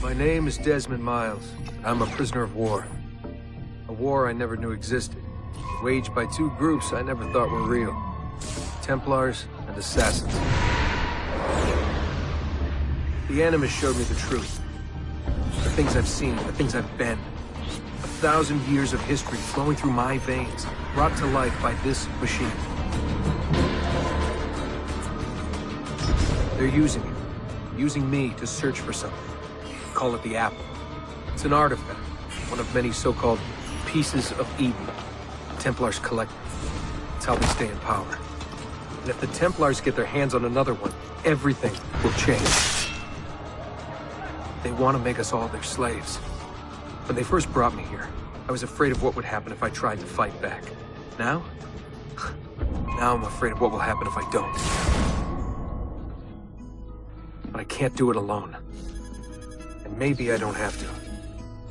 My name is Desmond Miles. I'm a prisoner of war. A war I never knew existed. Waged by two groups I never thought were real. Templars and Assassins. The Animus showed me the truth. The things I've seen, the things I've been. 1,000 years of history flowing through my veins, brought to life by this machine. They're using me to search for something. Call it the Apple. It's an artifact, one of many so-called pieces of Eden. The Templars collect them. It's how they stay in power. And if the Templars get their hands on another one, everything will change. They want to make us all their slaves. When they first brought me here, I was afraid of what would happen if I tried to fight back. Now? Now I'm afraid of what will happen if I don't. But I can't do it alone. And maybe I don't have to.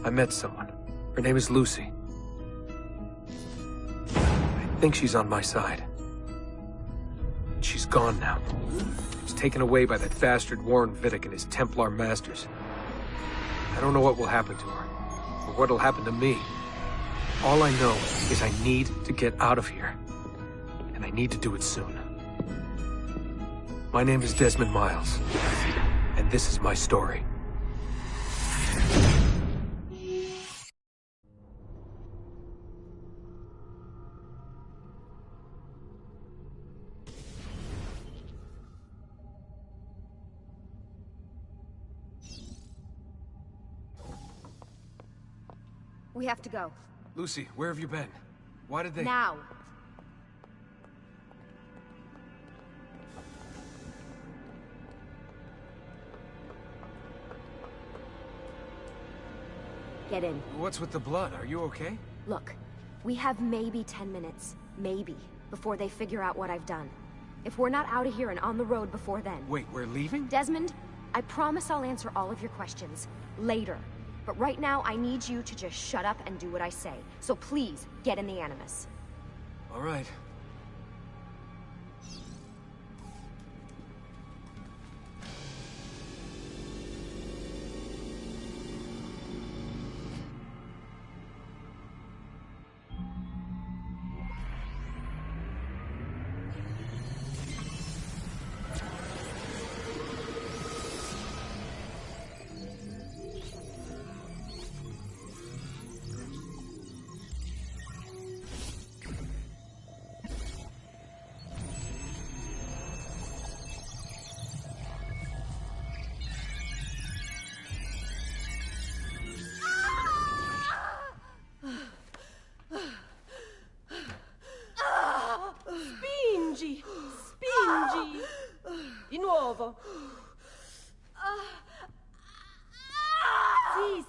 I met someone. Her name is Lucy. I think she's on my side. She's gone now. She's taken away by that bastard Warren Vidic and his Templar masters. I don't know what will happen to her, or what'll happen to me. All I know is I need to get out of here. And I need to do it soon. My name is Desmond Miles, and this is my story. We have to go. Lucy, where have you been? Why did they— Now! Get in. What's with the blood? Are you okay? Look, we have maybe 10 minutes. Maybe. Before they figure out what I've done. If we're not out of here and on the road before then... Wait, we're leaving? Desmond, I promise I'll answer all of your questions. Later. But right now, I need you to just shut up and do what I say. So please, get in the Animus. All right. Spingi! Di nuovo!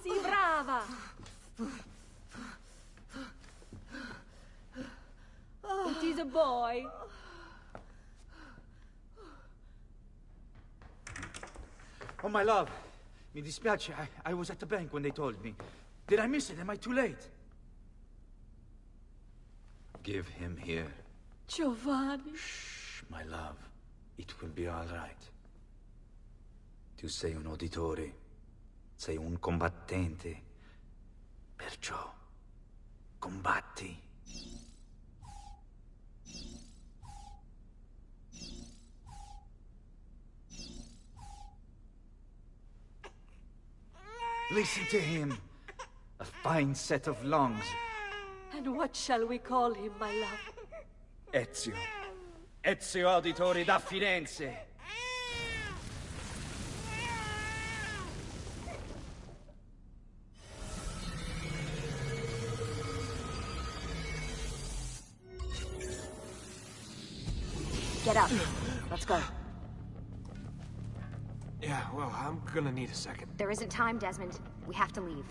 Sì, brava! It is a boy. Oh, my love. Mi dispiace. I was at the bank when they told me. Did I miss it? Am I too late? Give him here. Giovanni. Shh, my love. It will be all right. Tu sei un uditore. Sei un combattente. Perciò, combatti. Listen to him. A fine set of lungs. And what shall we call him, my love? Ezio. Ezio Auditori da Firenze. Get up. Let's go. Yeah, well, I'm gonna need a second. There isn't time, Desmond. We have to leave.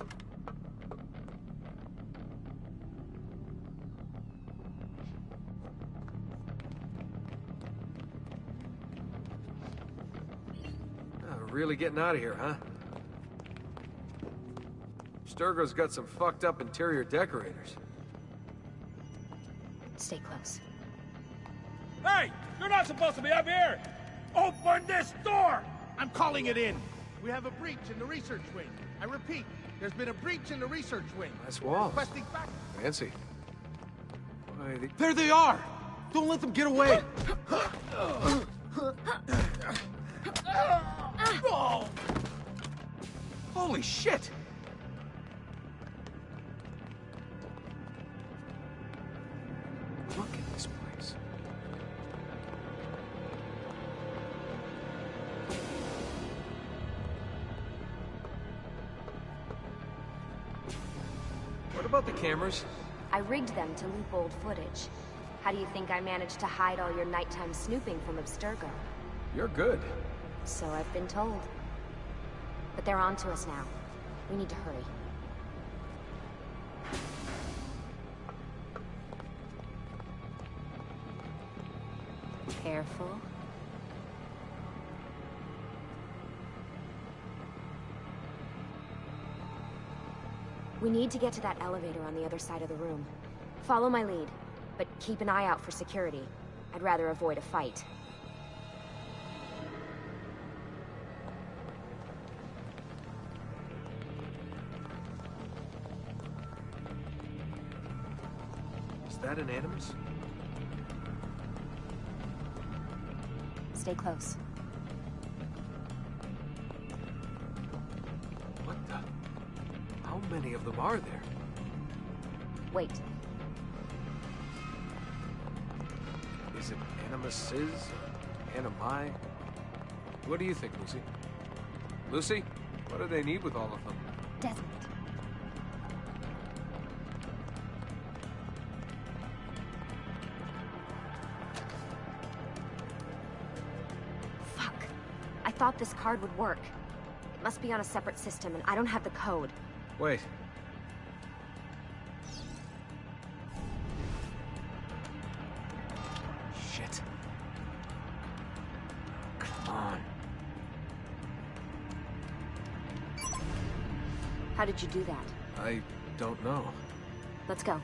Really getting out of here, huh? Sturgo's got some fucked up interior decorators. Stay close. Hey! You're not supposed to be up here! Open this door! I'm calling it in! We have a breach in the research wing. I repeat, there's been a breach in the research wing. Nice wall. Requesting back. Fancy. Why, There they are! Don't let them get away! Holy shit! Look at this place. What about the cameras? I rigged them to loop old footage. How do you think I managed to hide all your nighttime snooping from Abstergo? You're good. So I've been told. But they're on to us now. We need to hurry. Careful. We need to get to that elevator on the other side of the room. Follow my lead, but keep an eye out for security. I'd rather avoid a fight. Is that an Animus? Stay close. What the? How many of them are there? Wait. Is it Animuses? Animi? What do you think, Lucy? Lucy? What do they need with all of them? Desmond. Fuck. I thought this card would work. It must be on a separate system, and I don't have the code. Wait. Shit. Come on. How did you do that? I don't know. Let's go.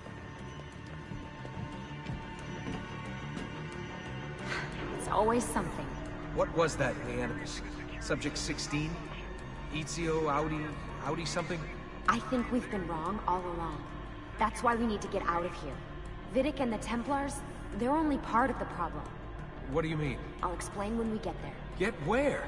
It's always something. What was that in the Animus? Subject 16? Ezio, Audi something? I think we've been wrong all along. That's why we need to get out of here. Vidic and the Templars, they're only part of the problem. What do you mean? I'll explain when we get there. Get where?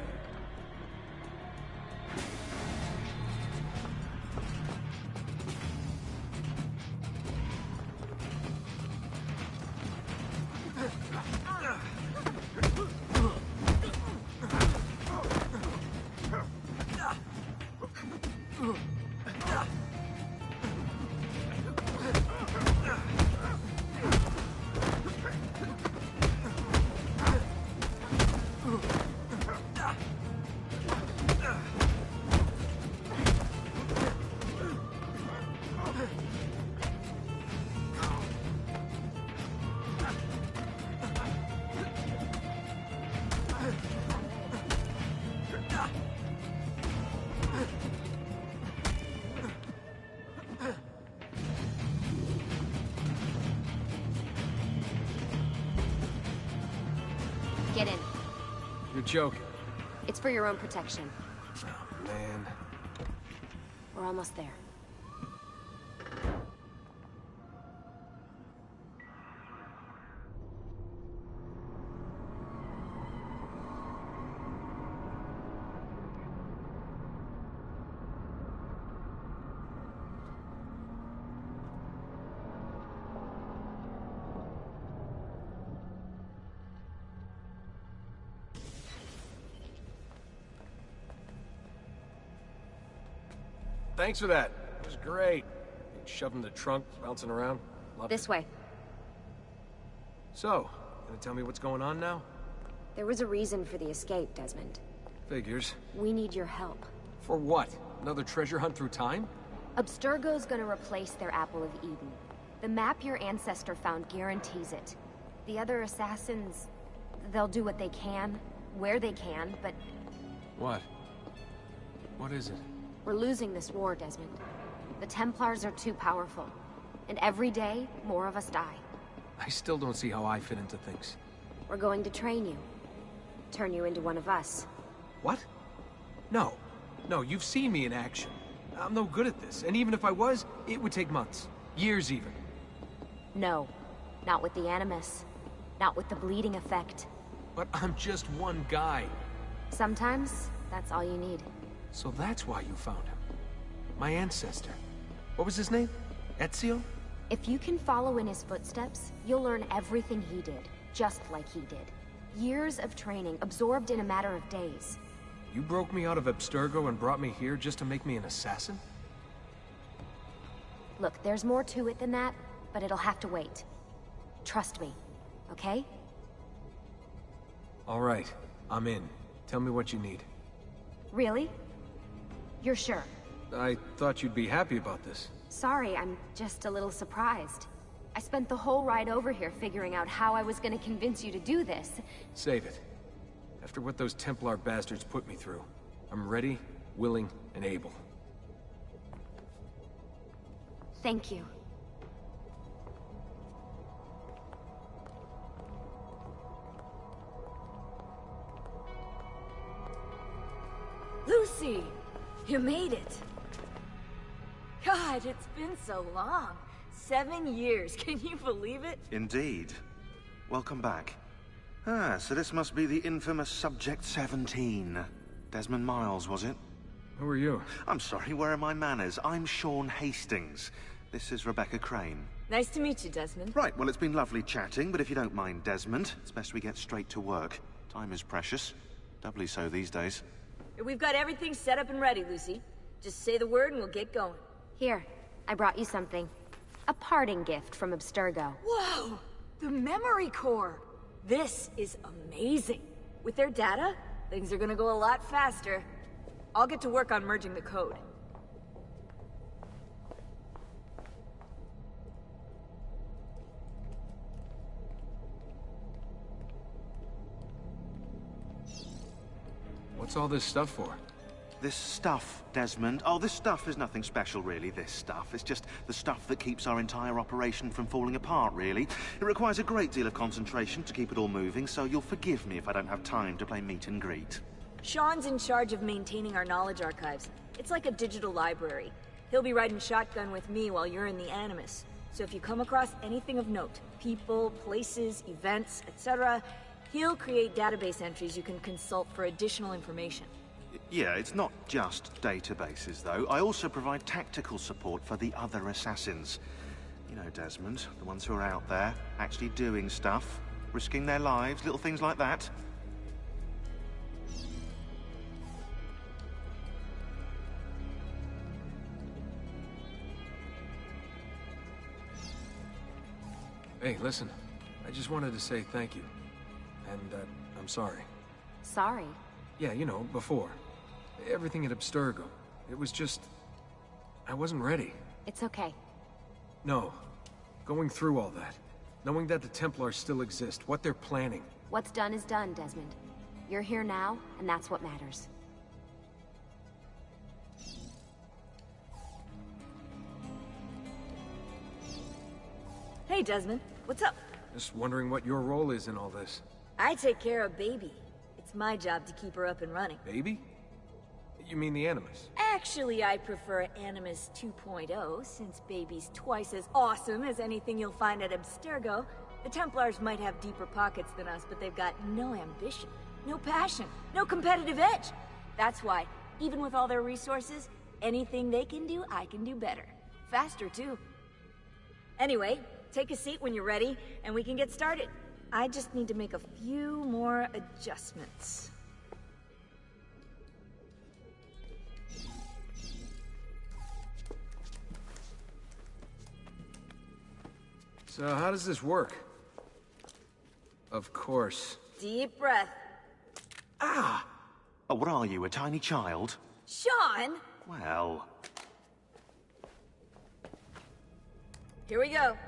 Get in. You're joking. It's for your own protection. Oh, man. We're almost there. Thanks for that. It was great. Shoved in the trunk, bouncing around. Loved This it. way. So, gonna tell me what's going on now? There was a reason for the escape, Desmond. Figures. We need your help. For what? Another treasure hunt through time? Abstergo's gonna replace their Apple of Eden. The map your ancestor found guarantees it. The other assassins, they'll do what they can, where they can, but What? What is it? we're losing this war, Desmond. The Templars are too powerful. And every day, more of us die. I still don't see how I fit into things. We're going to train you. Turn you into one of us. What? No. No, you've seen me in action. I'm no good at this, and even if I was, it would take months. Years even. No. Not with the Animus. Not with the bleeding effect. But I'm just one guy. Sometimes, that's all you need. So that's why you found him. My ancestor. What was his name? Ezio? If you can follow in his footsteps, you'll learn everything he did, just like he did. Years of training, absorbed in a matter of days. You broke me out of Abstergo and brought me here just to make me an assassin? Look, there's more to it than that, but it'll have to wait. Trust me, okay? All right, I'm in. Tell me what you need. Really? You're sure? I thought you'd be happy about this. Sorry, I'm just a little surprised. I spent the whole ride over here figuring out how I was gonna convince you to do this. Save it. After what those Templar bastards put me through, I'm ready, willing, and able. Thank you. Lucy! You made it! God, it's been so long. 7 years, can you believe it? Indeed. Welcome back. Ah, so this must be the infamous Subject 17. Desmond Miles, was it? Who are you? I'm sorry, where are my manners? I'm Sean Hastings. This is Rebecca Crane. Nice to meet you, Desmond. Right, well, it's been lovely chatting, but if you don't mind, Desmond, it's best we get straight to work. Time is precious. Doubly so these days. We've got everything set up and ready, Lucy. Just say the word and we'll get going. Here, I brought you something. A parting gift from Abstergo. Whoa! The memory core! This is amazing. With their data, things are gonna go a lot faster. I'll get to work on merging the code. What's all this stuff for? This stuff, Desmond. Oh, this stuff is nothing special, really, this stuff. It's just the stuff that keeps our entire operation from falling apart, really. It requires a great deal of concentration to keep it all moving, so you'll forgive me if I don't have time to play meet and greet. Sean's in charge of maintaining our knowledge archives. It's like a digital library. He'll be riding shotgun with me while you're in the Animus. So if you come across anything of note, people, places, events, etc., he'll create database entries you can consult for additional information. Yeah, it's not just databases, though. I also provide tactical support for the other assassins. You know, Desmond, the ones who are out there, actually doing stuff, risking their lives, little things like that. Hey, listen. I just wanted to say thank you. And, I'm sorry. Sorry. Yeah, you know, before. Everything at Abstergo. It was just... I wasn't ready. It's okay. No. Going through all that. Knowing that the Templars still exist, what they're planning. What's done is done, Desmond. You're here now, and that's what matters. Hey, Desmond. What's up? Just wondering what your role is in all this. I take care of Baby. It's my job to keep her up and running. Baby? You mean the Animus? Actually, I prefer Animus 2.0, since Baby's twice as awesome as anything you'll find at Abstergo. The Templars might have deeper pockets than us, but they've got no ambition, no passion, no competitive edge. That's why, even with all their resources, anything they can do, I can do better. Faster, too. Anyway, take a seat when you're ready, and we can get started. I just need to make a few more adjustments. So how does this work? Of course. Deep breath. Ah! Oh, what are you, a tiny child? Sean! Well... Here we go.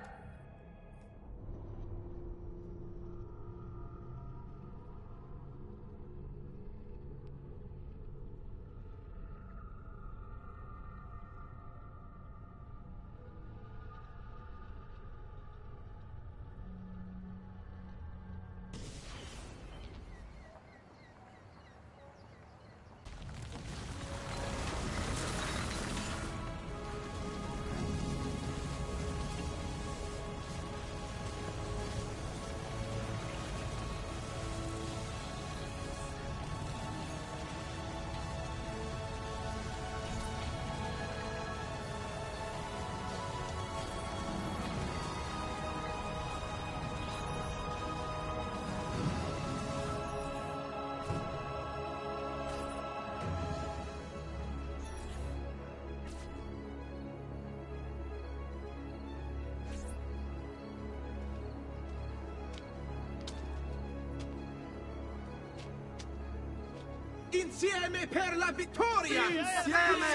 Insieme per la vittoria! Insieme!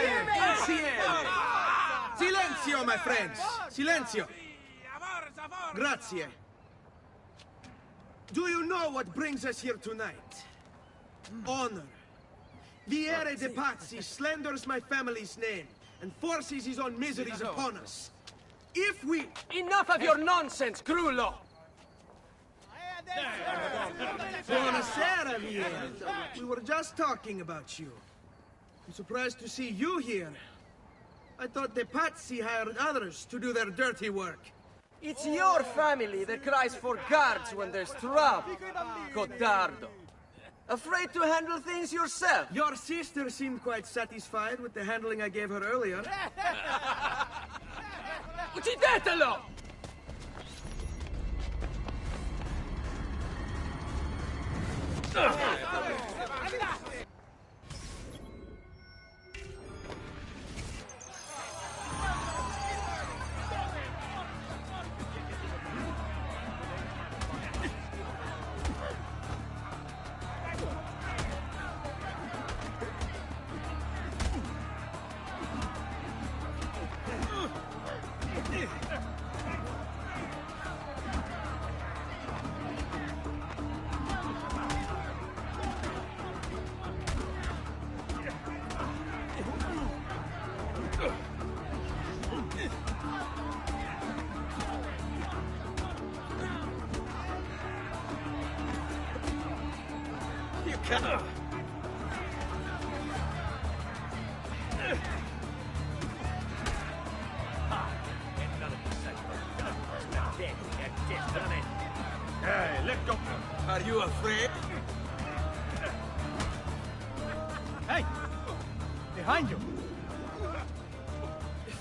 Silenzio, my friends! Silenzio! Grazie. Do you know what brings us here tonight? Honor. Viere de Pazzi slanders my family's name and forces his own miseries upon us. If we... Enough of your nonsense, Grullo! Buonasera, Viere. We were just talking about you. I'm surprised to see you here. I thought the Pazzi hired others to do their dirty work. It's your family that cries for guards when there's trouble, Cotardo. Afraid to handle things yourself? Your sister seemed quite satisfied with the handling I gave her earlier. Uccidetelo! Hey, let go. Are you afraid? Hey! Behind you!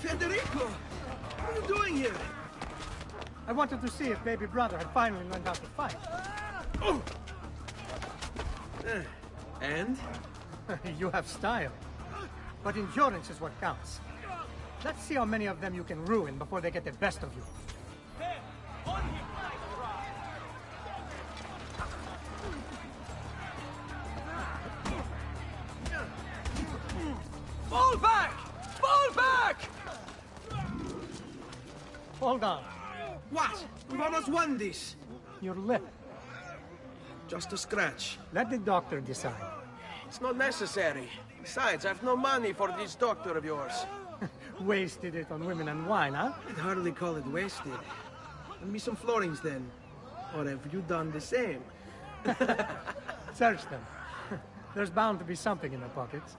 Federico! What are you doing here? I wanted to see if baby brother had finally learned how to fight. And? You have style. But endurance is what counts. Let's see how many of them you can ruin before they get the best of you. Fall back! Fall back! Hold on. What? We've almost won this. Your lip. Just a scratch. Let the doctor decide. It's not necessary. Besides, I've no money for this doctor of yours. Wasted it on women and wine, huh? I'd hardly call it wasted. Lend me some florins then. Or have you done the same? Search them. There's bound to be something in their pockets.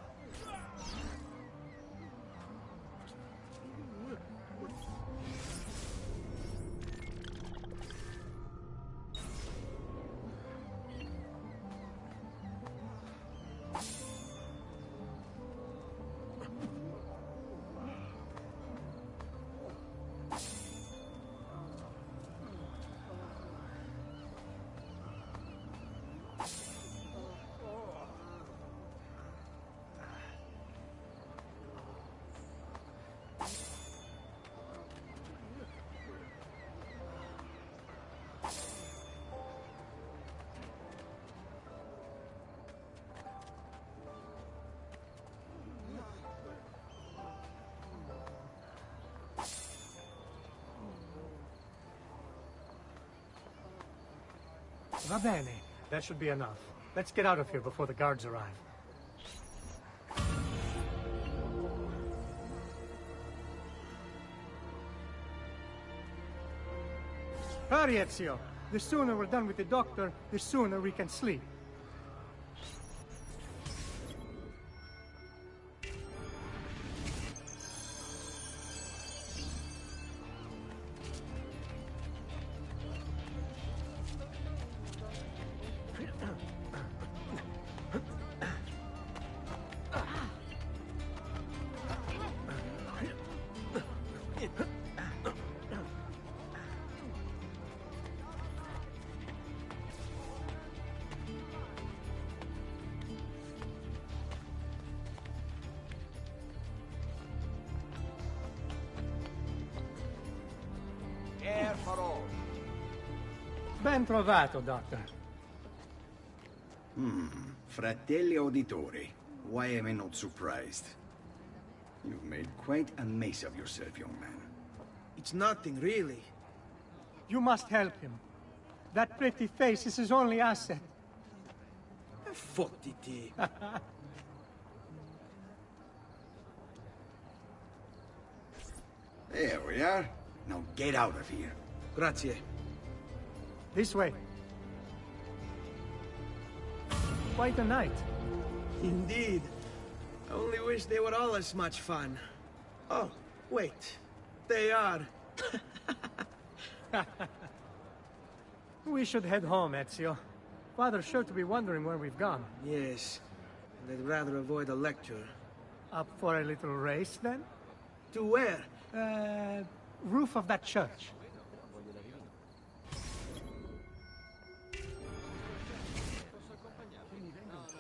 Va bene. That should be enough. Let's get out of here before the guards arrive. Hurry, Ezio. The sooner we're done with the doctor, the sooner we can sleep. Ben trovato, Doctor. Fratelli Auditori, why am I not surprised? You've made quite a mess of yourself, young man. It's nothing, really. You must help him. That pretty face is his only asset. Fottiti. There we are. Now get out of here. Grazie. This way. Quite a night. Indeed. I only wish they were all as much fun. Oh, wait. They are. We should head home, Ezio. Father's sure to be wondering where we've gone. Yes. And I'd rather avoid a lecture. Up for a little race, then? To where? Roof of that church.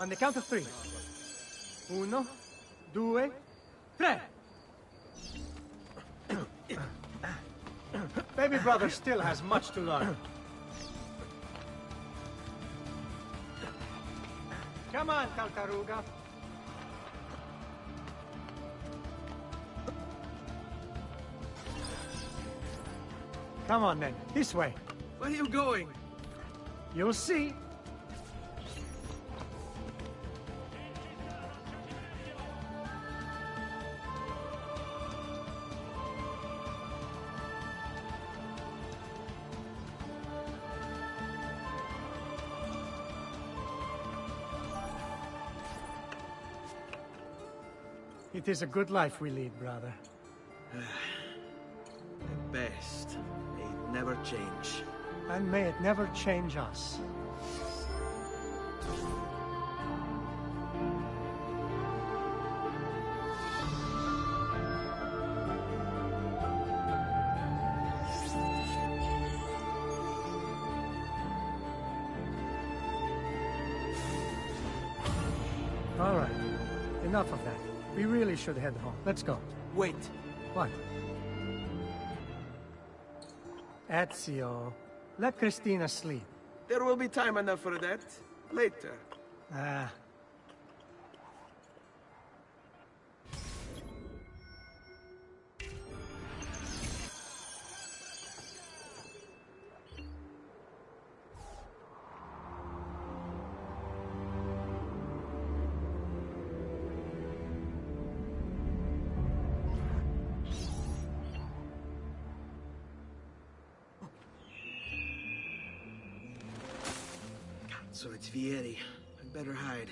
On the count of 3. 1, 2, 3. Baby brother still has much to learn. Come on, Tartaruga. Come on, then. This way. Where are you going? You'll see. It is a good life we lead, brother. At best. May it never change. And may it never change us. All right. Enough of that. We really should head home. Let's go. Wait. What? Ezio, let Christina sleep. There will be time enough for that. Later. Ah. So it's Vieri. I'd better hide.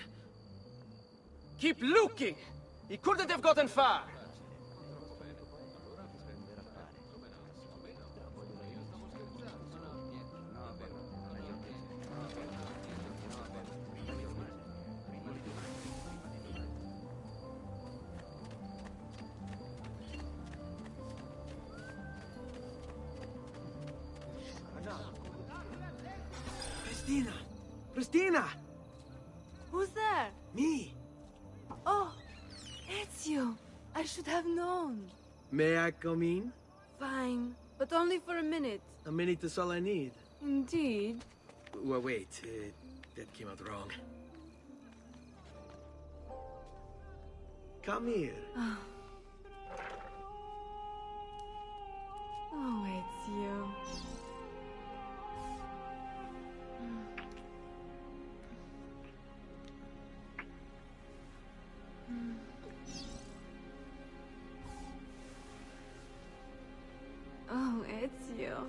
Keep looking! He couldn't have gotten far! Christina! Christina! Who's there? Me! Oh, Ezio. I should have known. May I come in? Fine, but only for a minute. A minute is all I need. Indeed. Well, wait. That came out wrong. Come here. Oh, Ezio. Oh, Ezio.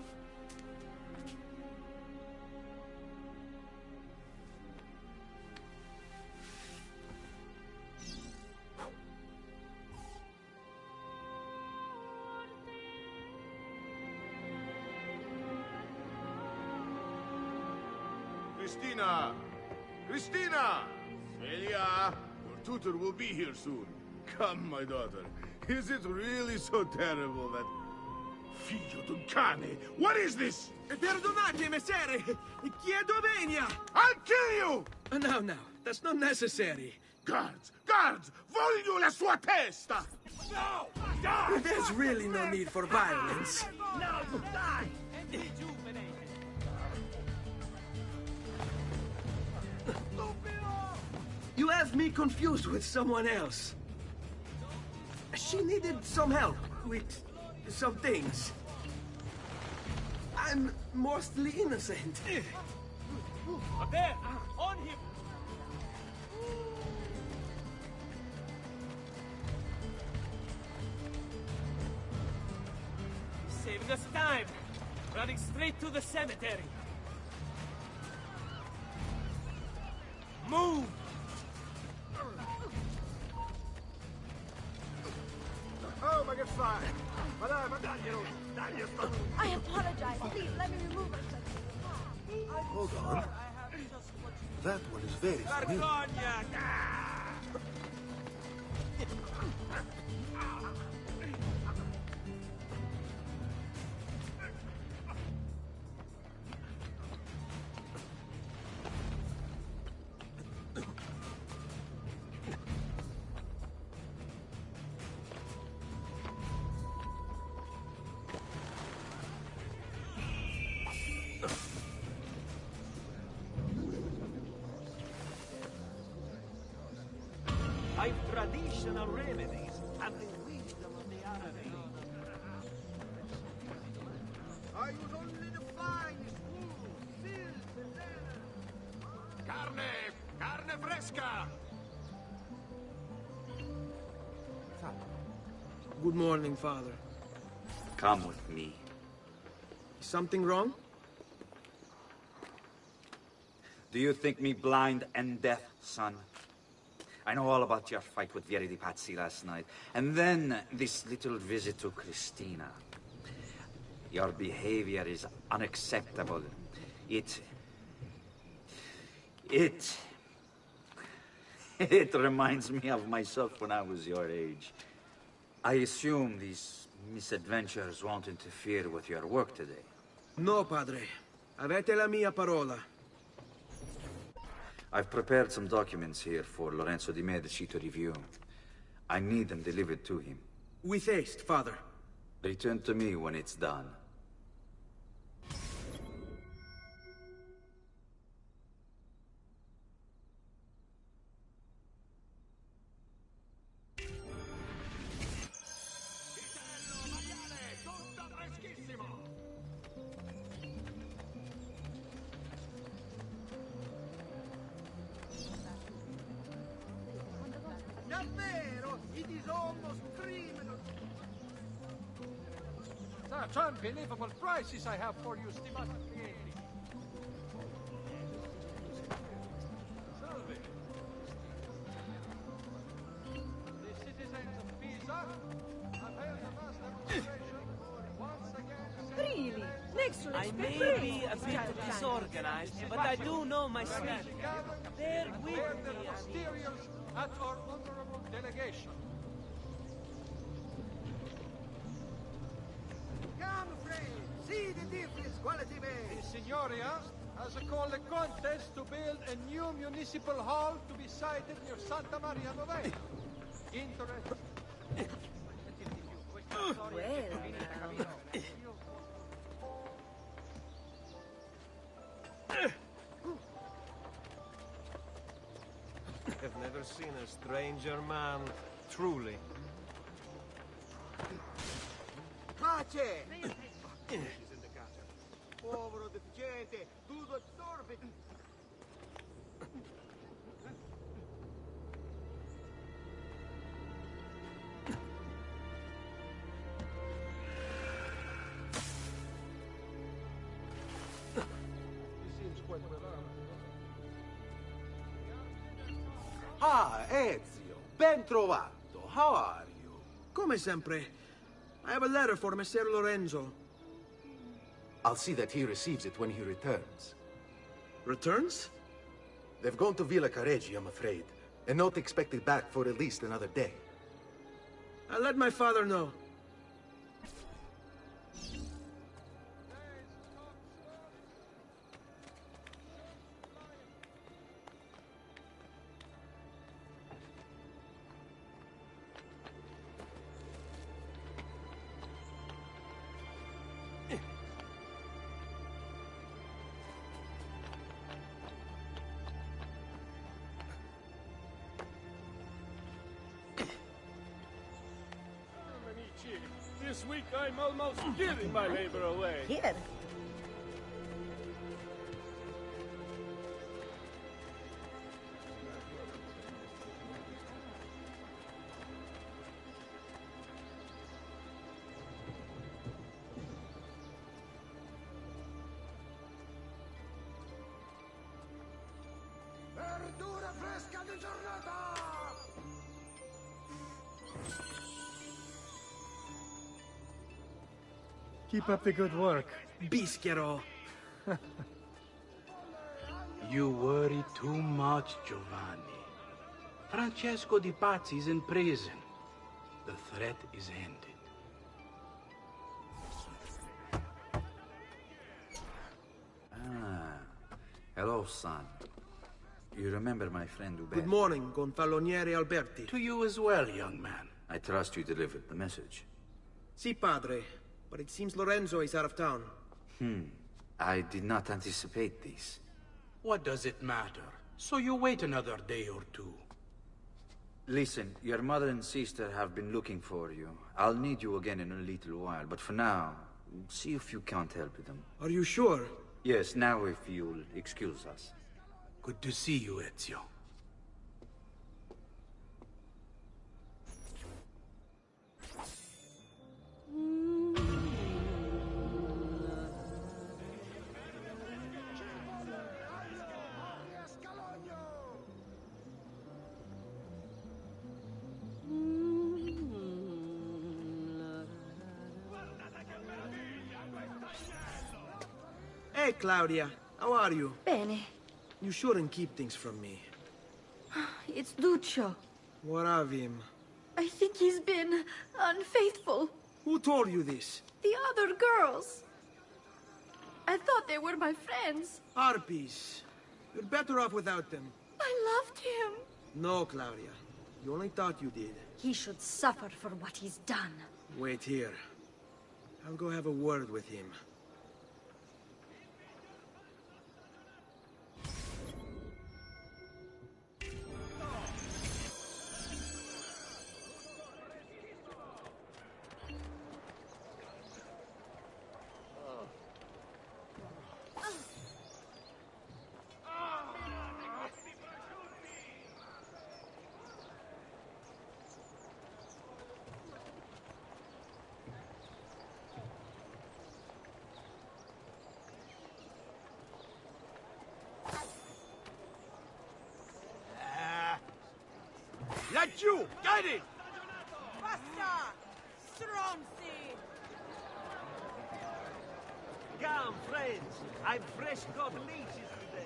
Christina! Christina! Celia! Your tutor will be here soon. Come, my daughter. Is it really so terrible that... Figlio d'un cane! What is this? Perdonate, messere! Chiedo venia! I'll kill you! No, that's not necessary. Guards! Guards! Voglio la sua testa! No! Die! There's really no need for violence. Now you die! Stupid! have me confused with someone else. She needed some help with some things. I'm mostly innocent. There! On him! Saving us time! Running straight to the cemetery! Move! Oh, ma che fai? Ma dai, I apologize. Please, let me remove her. Hold on. That one is very familiar. I've traditional remedies and the wisdom of the Arabic. I use only the finest wool, silk, and leather. Carne fresca! Good morning, Father. Come with me. Is something wrong? Do you think me blind and deaf, son? I know all about your fight with Vieri di Pazzi last night. And then this little visit to Christina. Your behavior is unacceptable. It reminds me of myself when I was your age. I assume these misadventures won't interfere with your work today. No, Padre. Avete la mia parola. I've prepared some documents here for Lorenzo di Medici to review. I need them delivered to him. With haste, Father. Return to me when it's done. Davvero? It is almost criminal. Such unbelievable prices I have for you, stimato clienti. Salve. The citizens of Pisa have held a mass demonstration once again. Really? Next to I may be a bit disorganized, but I do know my speech. Bear with Bear me, their amigo. posteriors at our honorable delegation. Come, friends. See the difference, quality man. The Signoria has called a contest to build a new municipal hall to be sited near Santa Maria Novella. Interested? I've never seen a stranger man, truly. Pace! Povero deficiente, tutto assorbe. Ah, Ezio, ben trovato. How are you? Come sempre. I have a letter for Messer Lorenzo. I'll see that he receives it when he returns. Returns? They've gone to Villa Careggi, I'm afraid, and not expected back for at least another day. I'll let my father know. Amici! This week I'm almost giving my labor away. Here. Verdura fresca di giornata! Keep up the good work. Bischero. You worry too much, Giovanni. Francesco Di Pazzi's in prison. The threat is ended. Ah. Hello, son. You remember my friend Uber? Good morning, Gonfaloniere Alberti. To you as well, young man. I trust you delivered the message. Si, padre. But it seems Lorenzo is out of town. I did not anticipate this. What does it matter? So you wait another day or two. Listen, your mother and sister have been looking for you. I'll need you again in a little while, but for now, see if you can't help them. Are you sure? Yes, now if you'll excuse us. Good to see you, Ezio. Hey, Claudia. How are you? Bene. You shouldn't keep things from me. It's Duccio. What of him? I think he's been unfaithful. Who told you this? The other girls. I thought they were my friends. Harpies. You're better off without them. I loved him. No, Claudia. You only thought you did. He should suffer for what he's done. Wait here. I'll go have a word with him. That you! Got it! Basta! Stronzi! Come, friends. I've fresh caught leeches today.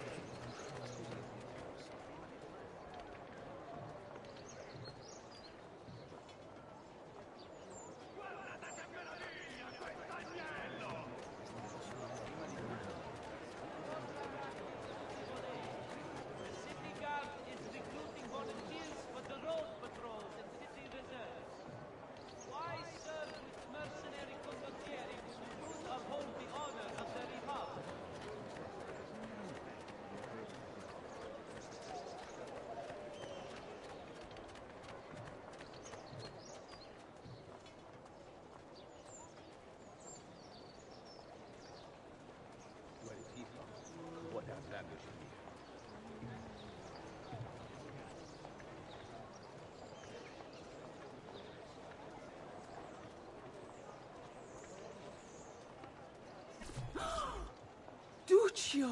Duccio!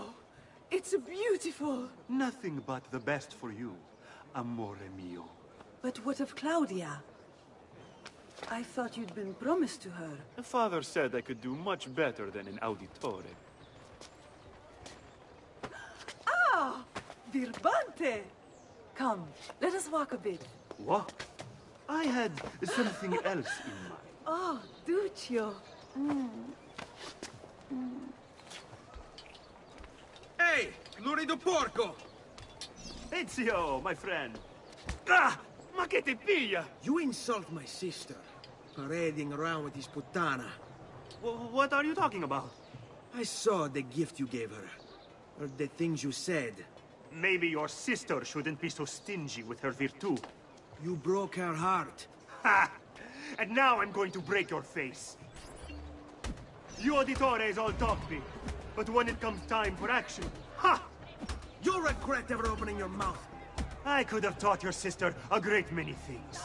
It's beautiful! Nothing but the best for you, amore mio. But what of Claudia? I thought you'd been promised to her. The father said I could do much better than an auditore. Ah! Birbante! Come, let us walk a bit. What? I had something else in mind. Oh, Duccio. Hey, lurido porco! Ezio, my friend. Ah! Ma che ti piglia? You insult my sister, parading around with this puttana. What are you talking about? I saw the gift you gave her. Or the things you said. Maybe your sister shouldn't be so stingy with her virtù. You broke her heart. Ha! and now I'm going to break your face. You auditores all talk big, but when it comes time for action, ha! You'll regret ever opening your mouth. I could have taught your sister a great many things.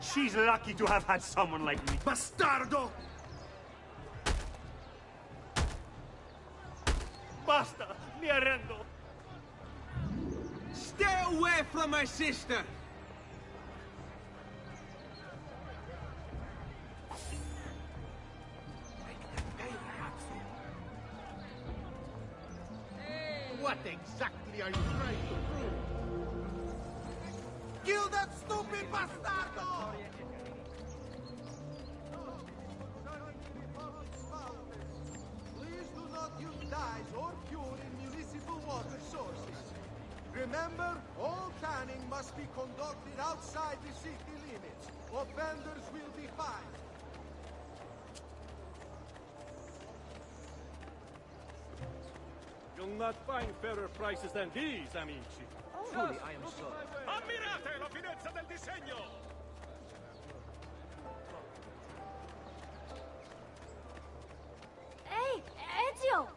She's lucky to have had someone like me. Bastardo! Basta! Mi arrendo! Stay away from my sister! What exactly are you trying to prove? Kill that stupid bastardo! Please do not use dyes or fuel in municipal water sources. Remember, all canning must be conducted outside the city limits. Offenders will be fined. You'll not find fairer prices than these, amici. Truly, I am sorry. Ammirate la finezza del disegno! Hey, Ezio!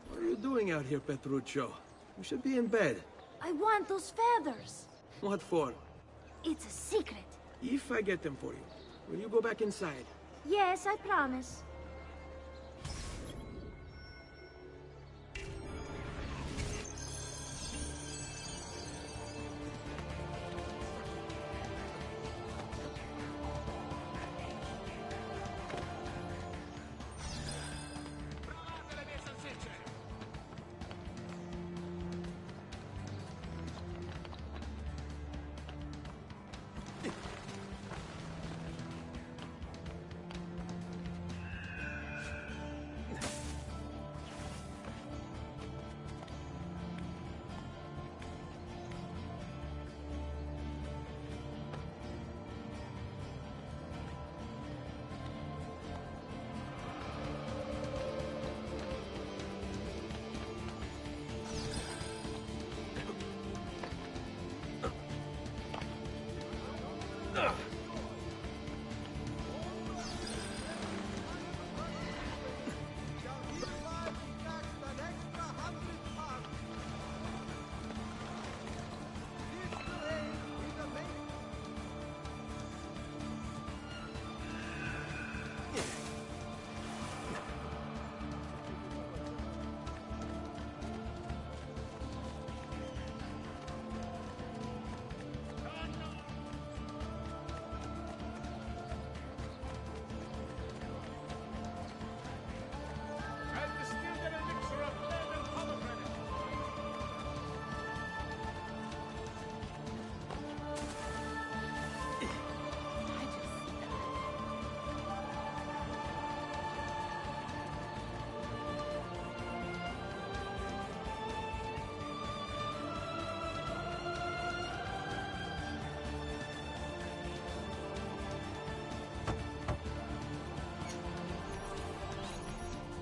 What are you doing out here, Petruccio? You should be in bed. I want those feathers. What for? It's a secret. If I get them for you, will you go back inside? Yes, I promise.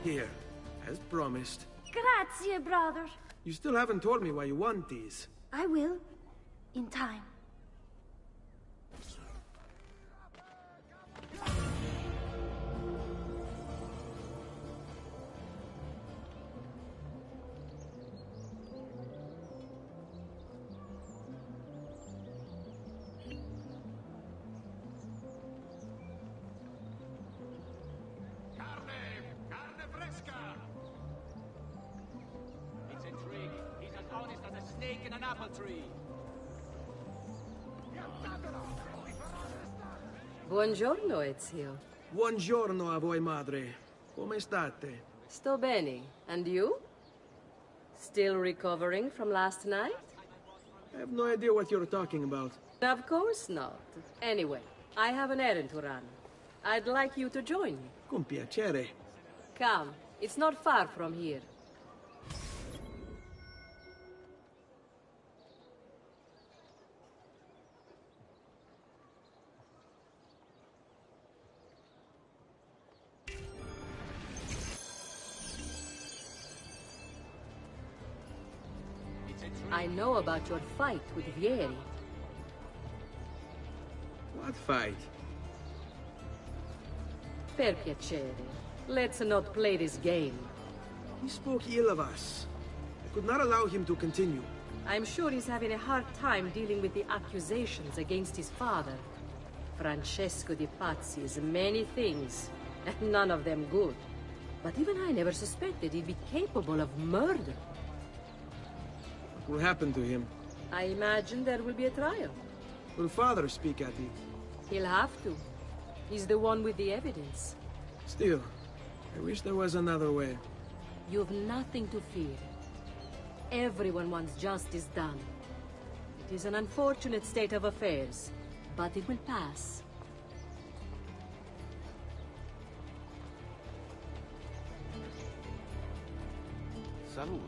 Here, as promised. Grazie, brother. You still haven't told me why you want these. I will. In time. It's intriguing. He's as honest as a snake in an apple tree. Buongiorno, Ezio. Buongiorno a voi, madre. Come state? Sto bene. And you? Still recovering from last night? I have no idea what you're talking about. Of course not. Anyway, I have an errand to run. I'd like you to join me. Con piacere. Come. It's not far from here. I know about your fight with Vieri. What fight? Per piacere. Let's not play this game. He spoke ill of us. I could not allow him to continue. I'm sure he's having a hard time dealing with the accusations against his father. Francesco di Pazzi is many things, and none of them good. But even I never suspected he'd be capable of murder. What will happen to him? I imagine there will be a trial. Will father speak at it? He'll have to. He's the one with the evidence. Still, I wish there was another way. You've nothing to fear. Everyone wants justice done. It is an unfortunate state of affairs, but it will pass. Salute.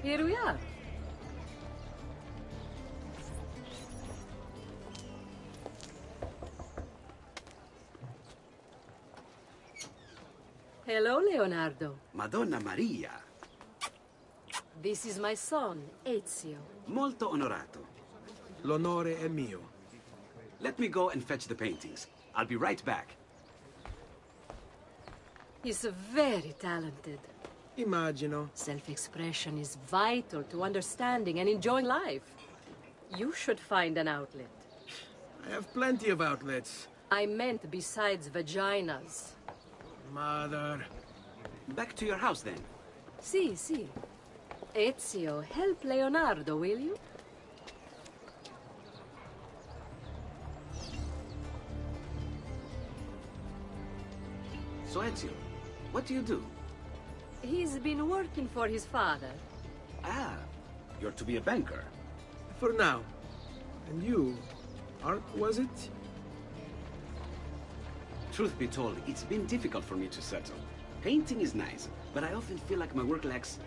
Here we are. Hello, Leonardo. Madonna Maria. This is my son, Ezio. Molto onorato. L'onore è mio. Let me go and fetch the paintings. I'll be right back. He's very talented. Immagino. Self-expression is vital to understanding and enjoying life. You should find an outlet. I have plenty of outlets. I meant besides vaginas. Mother. Back to your house, then. Si, si. Ezio, help Leonardo, will you? So, Ezio, what do you do? He's been working for his father. Ah, you're to be a banker. For now. And you? Art, was it? Truth be told, it's been difficult for me to settle. Painting is nice, but I often feel like my work lacks,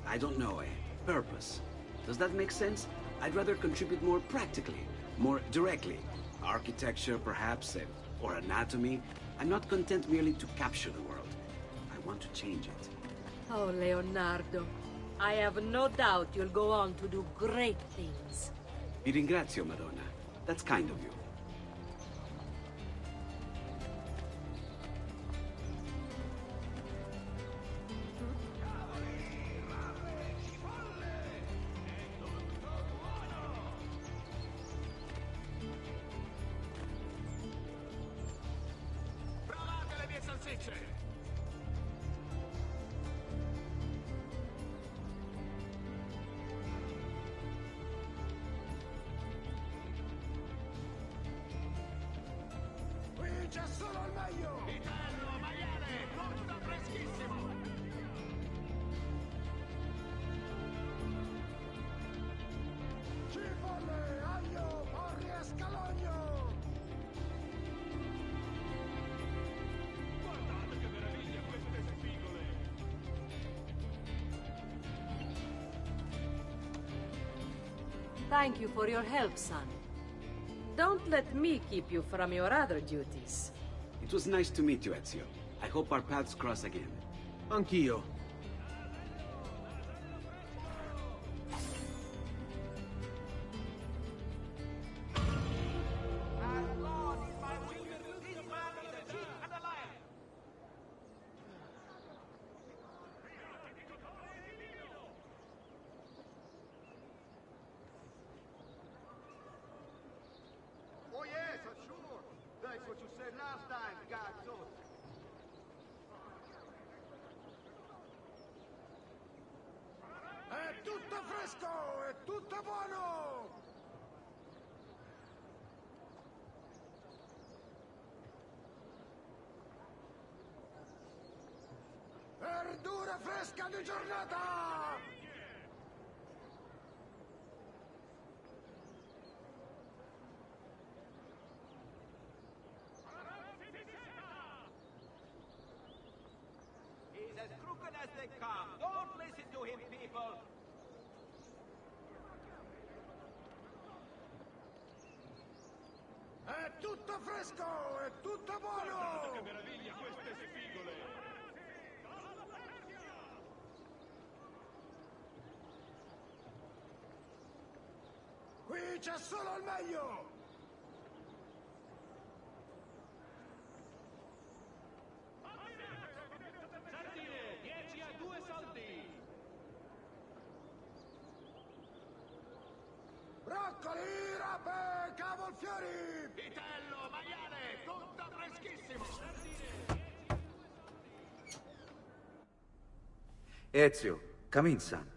I don't know, a purpose. Does that make sense? I'd rather contribute more practically, more directly. Architecture, perhaps, or anatomy. I'm not content merely to capture the world. I want to change it. Oh, Leonardo. I have no doubt you'll go on to do great things. Vi ringrazio, Madonna. That's kind of you. C'è solo il meglio! Vitello, maiale, tutto freschissimo! Cipolle, aglio, porri e scalogno! Guardate che meraviglia queste spigole! Thank you for your help, son. Don't let me keep you from your other duties. It was nice to meet you, Ezio. I hope our paths cross again. Anch'io. Oh yes, I'm sure. That's what you said last time, Gazzos. È tutto fresco, è tutto buono! Verdura fresca di giornata! He's as crooked as they come. Don't listen to him, people. È tutto fresco, è tutto buono! Che meraviglia queste spigole! Qui c'è solo il meglio! Sardine, 10 a 2 soldi! Broccoli, rape, cavolfiori! Vitello, maiale, tutto freschissimo! Ezio, come in, son.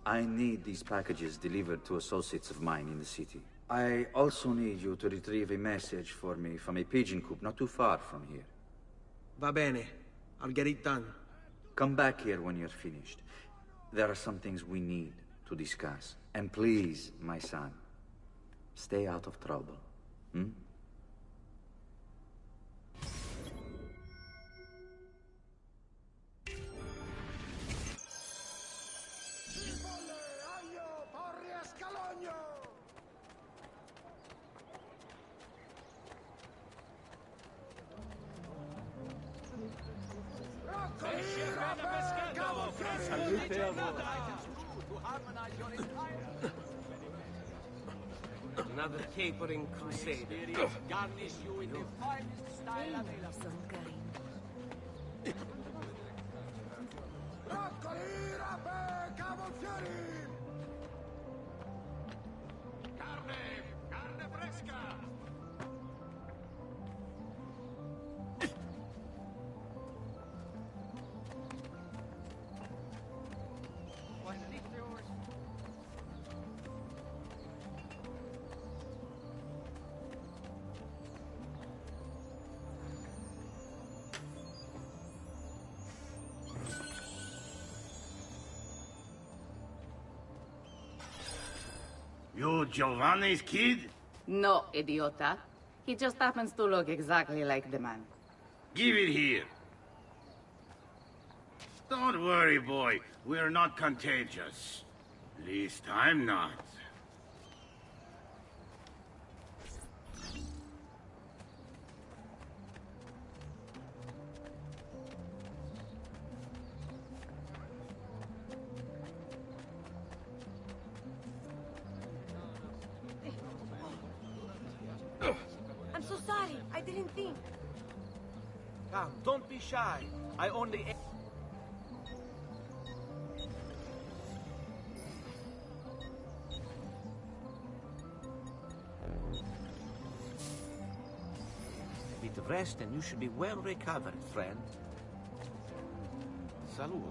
I need these packages delivered to associates of mine in the city. I also need you to retrieve a message for me from a pigeon coop not too far from here. Va bene. I'll get it done. Come back here when you're finished. There are some things we need to discuss. And please, my son, stay out of trouble. Hmm? Salute a voi. Another capering crusader. Garnish you in the finest style available. Some kind. Broccoli, rape, cavolfiori! Carne fresca! You Giovanni's kid? No, idiota. He just happens to look exactly like the man. Give it here. Don't worry, boy. We're not contagious. Least I'm not. I'm so sorry. I didn't think. Come, don't be shy. I only... A bit of rest and you should be well recovered, friend. Salute.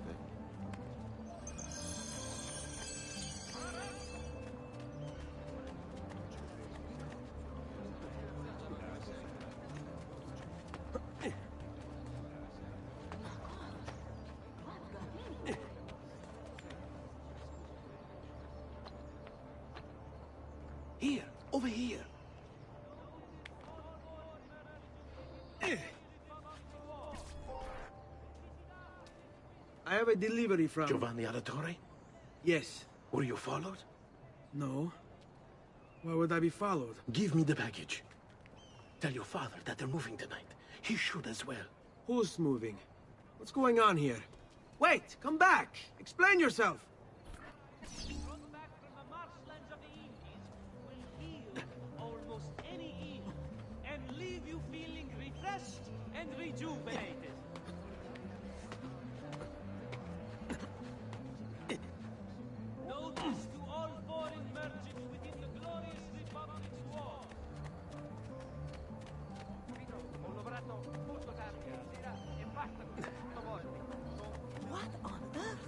Here, over here. I have a delivery from... Giovanni Auditore? Yes. Were you followed? No. Why would I be followed? Give me the package. Tell your father that they're moving tonight. He should as well. Who's moving? What's going on here? Wait! Come back! Explain yourself! Almost any ill and leave you feeling refreshed and rejuvenated. Notice to all foreign merchants within the glorious Republic's wall. What on earth?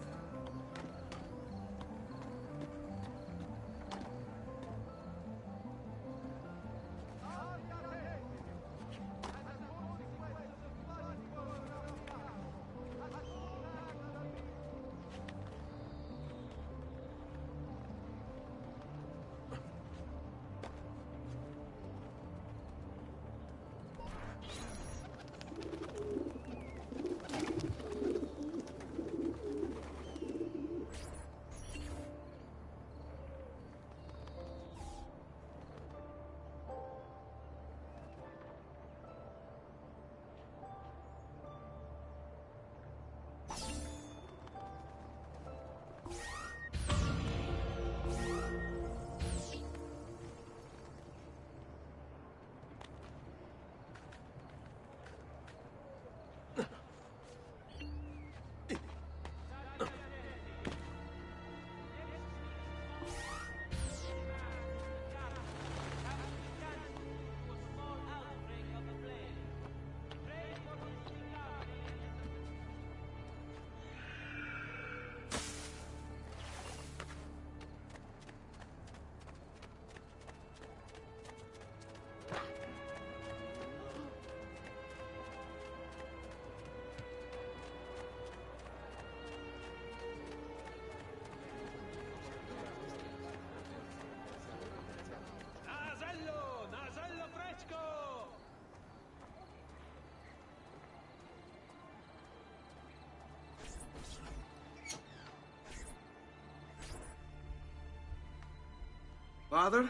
Father?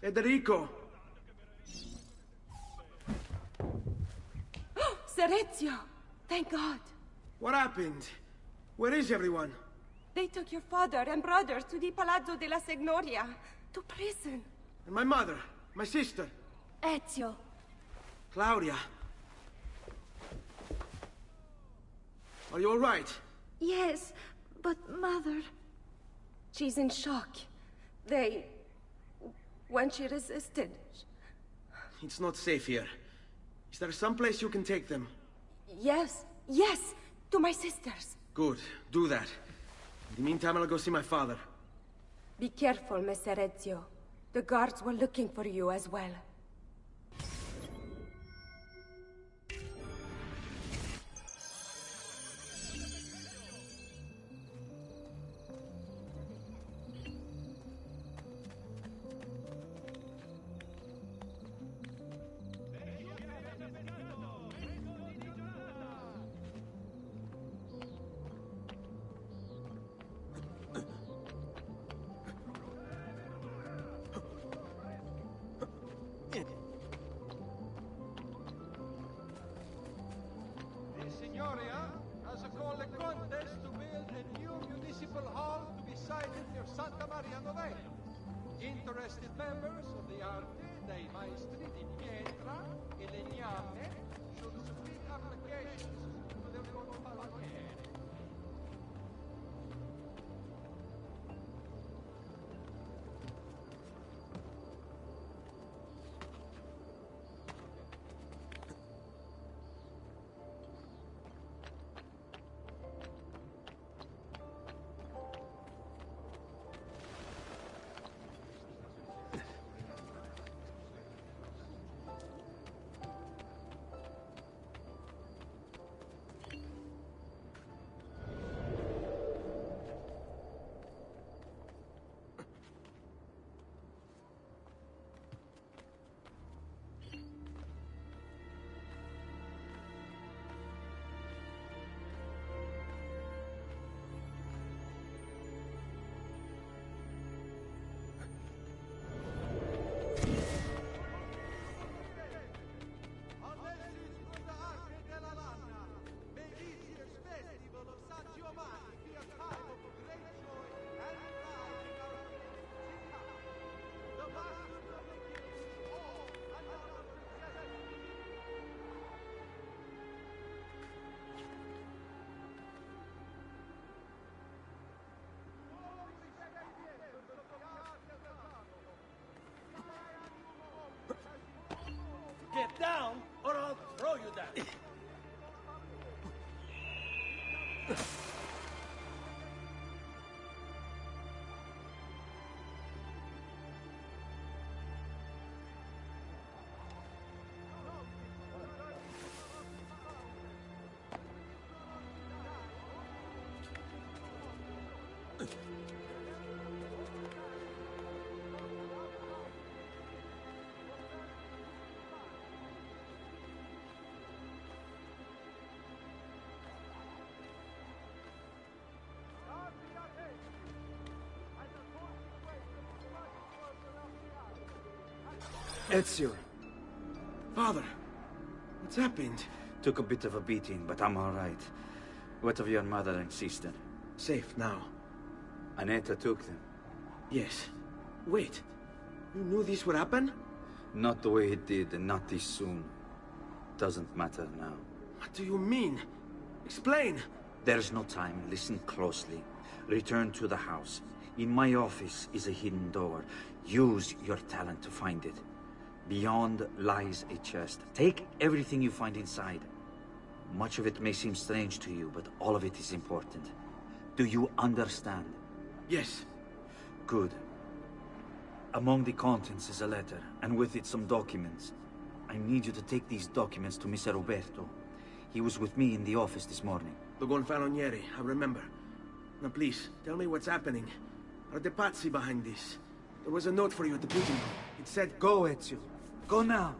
Federico! Serezio! Thank God. What happened? Where is everyone? They took your father and brothers to the Palazzo della Signoria, to prison. And my mother, my sister. Ezio. Claudia. Are you all right? Yes, but Mother... She's in shock. When she resisted... It's not safe here. Is there some place you can take them? Yes, to my sisters. Good, do that. In the meantime, I'll go see my father. Be careful, Messer Ezio. The guards were looking for you as well. Interested members of the Arte dei Maestri di Pietra e Legname should submit applications to the Palatieri. Get down, or I'll throw you down. Ezio. Father, what's happened? Took a bit of a beating, but I'm all right. What of your mother and sister? Safe now. Annetta took them. Yes. Wait. You knew this would happen? Not the way it did, and not this soon. Doesn't matter now. What do you mean? Explain! There's no time. Listen closely. Return to the house. In my office is a hidden door. Use your talent to find it. Beyond lies a chest. Take everything you find inside. Much of it may seem strange to you, but all of it is important. Do you understand? Yes. Good. Among the contents is a letter, and with it some documents. I need you to take these documents to Mr. Roberto. He was with me in the office this morning. The Gonfalonieri, I remember. Now please, tell me what's happening. Are the Pazzi behind this? There was a note for you at the pigeon hole. It said, "Go, Ezio. Go now."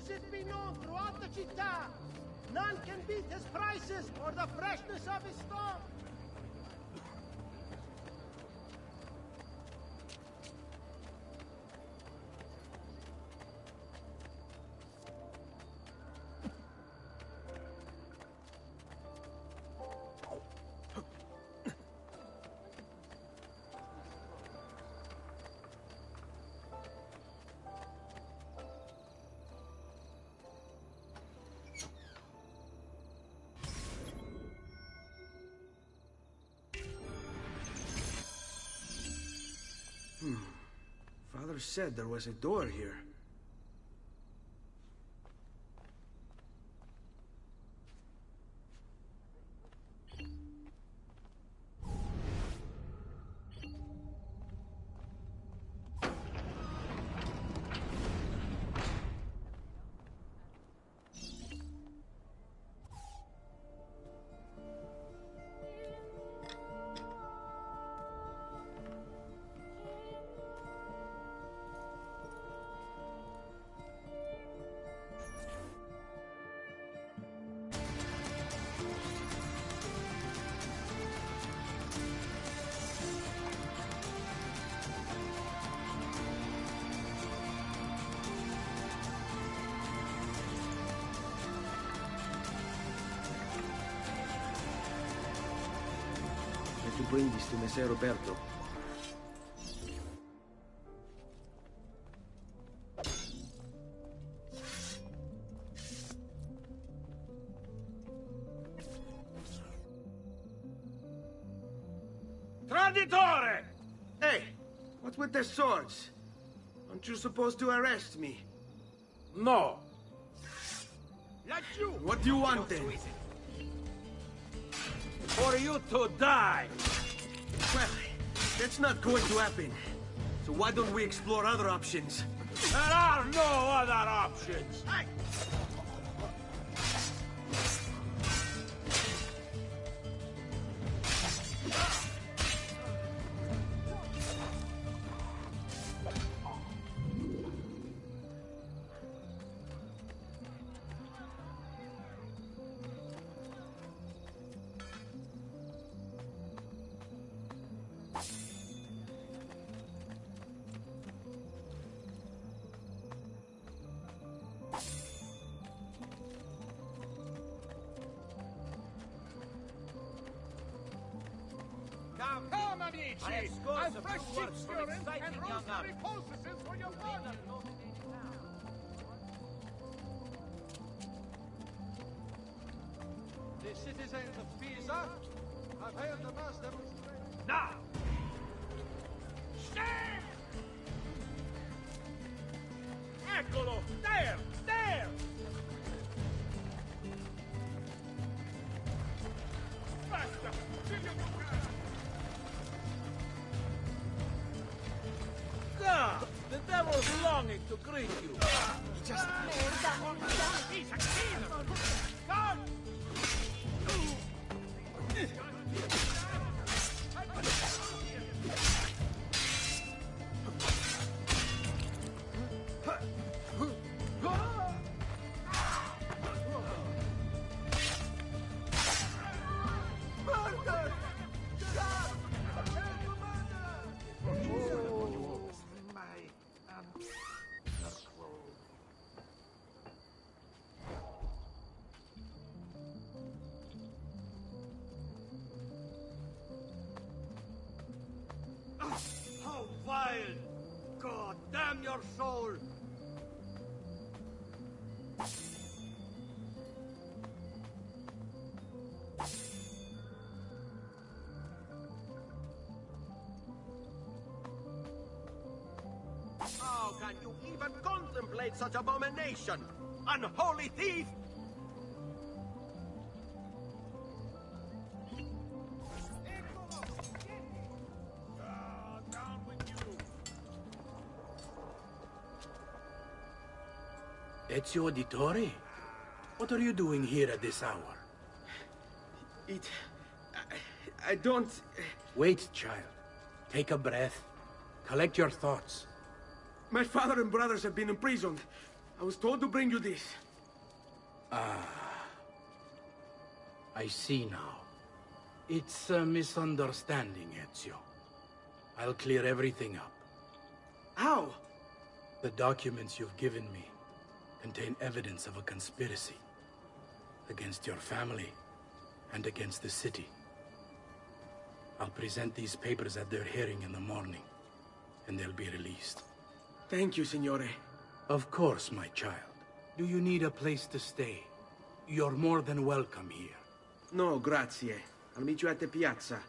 Let it be known throughout the città. None can beat his prices or the freshness of his stock. Father said there was a door here. To bring this to Messer Roberto. Traditore! Hey, what's with the swords? Aren't you supposed to arrest me? No. What do you want then? For you to die! Well, that's not going to happen. So why don't we explore other options? There are no other options! Come, amici! A fresh ship's fury and rosemary poultices for your body! The citizens of Pisa have held the mass demonstration. Now! Stand! Eccolo! There! There! Basta! Figlio di God! The devil's longing to greet you! Just... He's a killer! Come! How vile! God damn your soul! How can you even contemplate such abomination? Unholy thief! Down with you! Ezio Auditore? What are you doing here at this hour? I don't... Wait, child. Take a breath. Collect your thoughts. My father and brothers have been imprisoned. I was told to bring you this. I see now. It's a misunderstanding, Ezio. I'll clear everything up. How? The documents you've given me contain evidence of a conspiracy against your family and against the city. I'll present these papers at their hearing in the morning, and they'll be released. Thank you, Signore. Of course, my child. Do you need a place to stay? You're more than welcome here. No, grazie. I'll meet you at the piazza.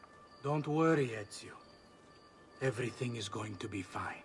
Don't worry, Ezio. Everything is going to be fine.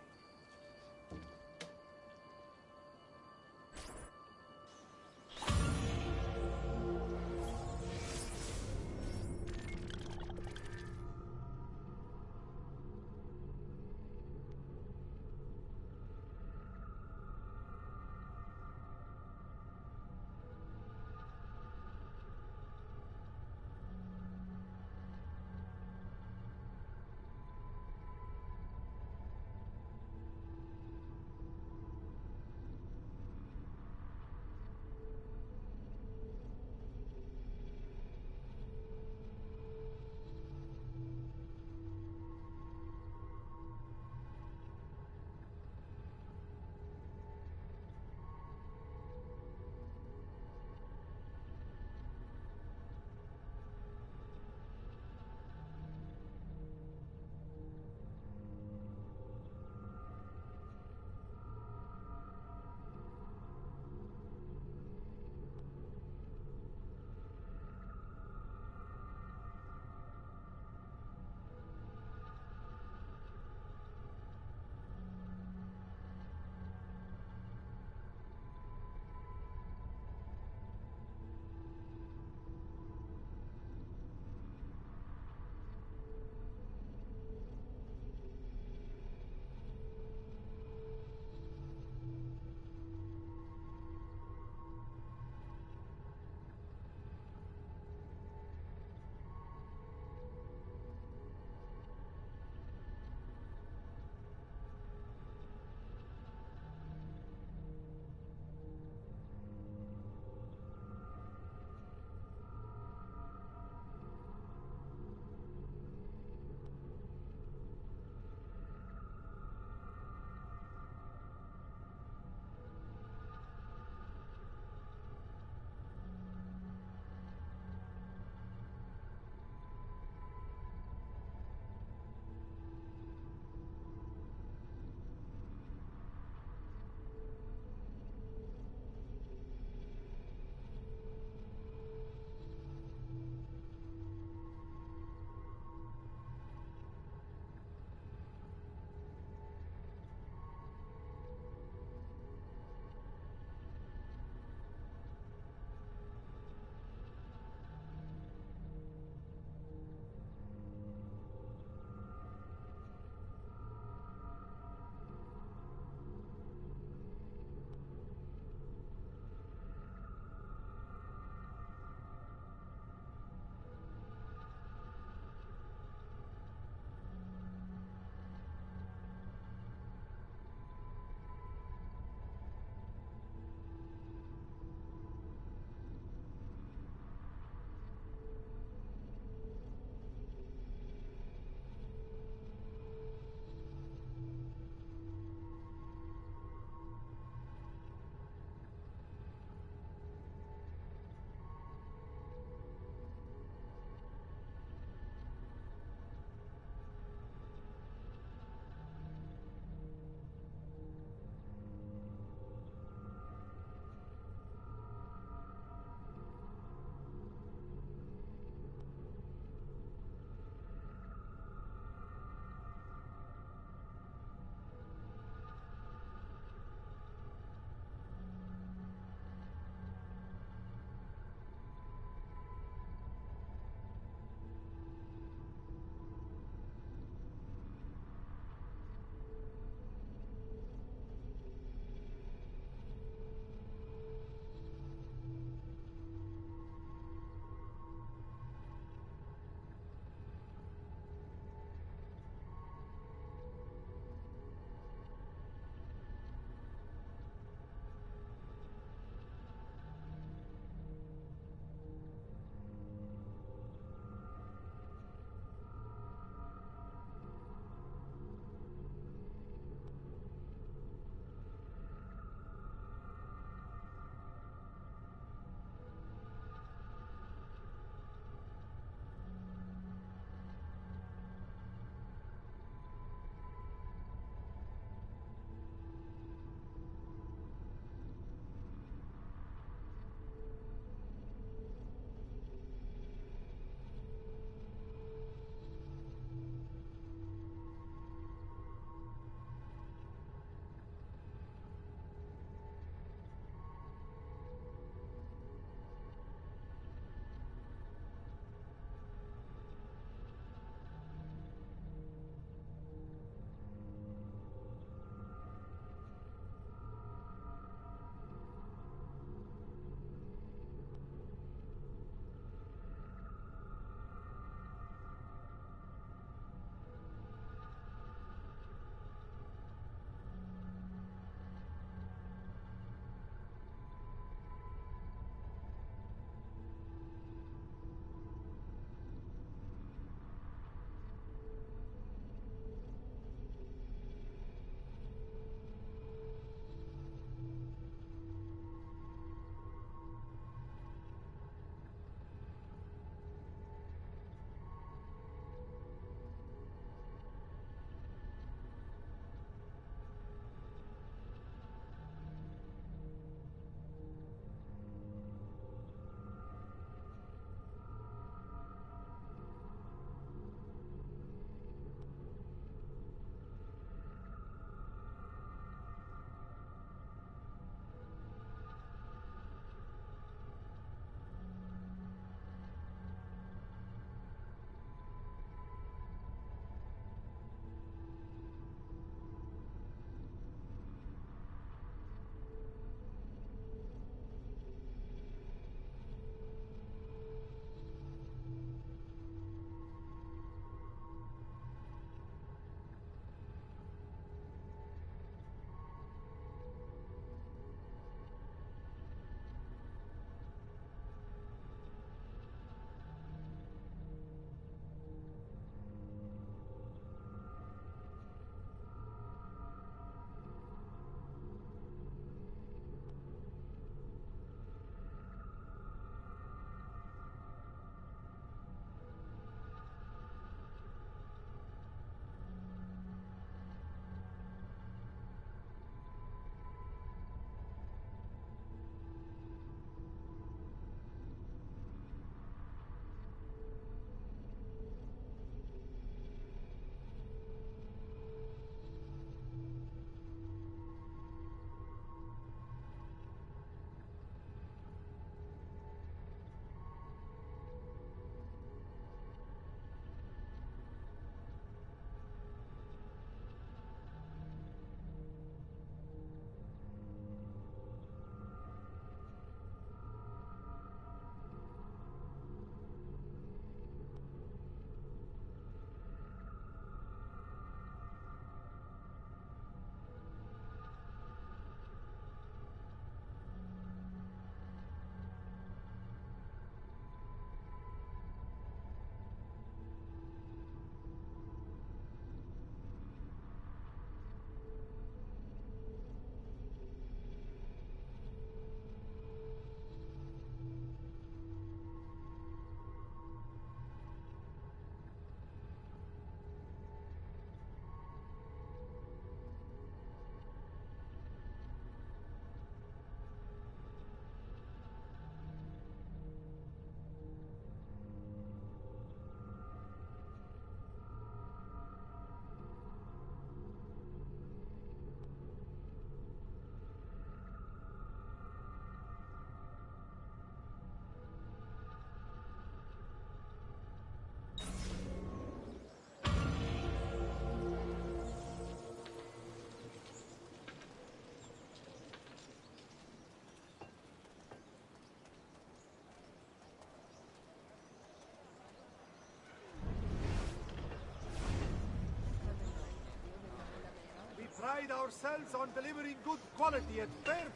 pride ourselves on delivering good quality at fair.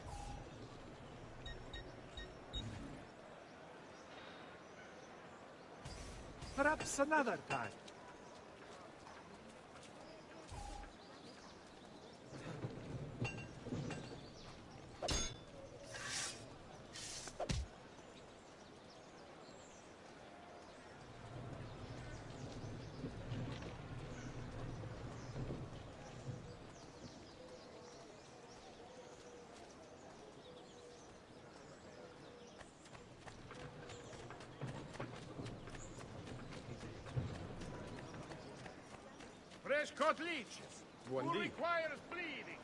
Perhaps another time. Fresh-cut leeches. Who requires bleeding?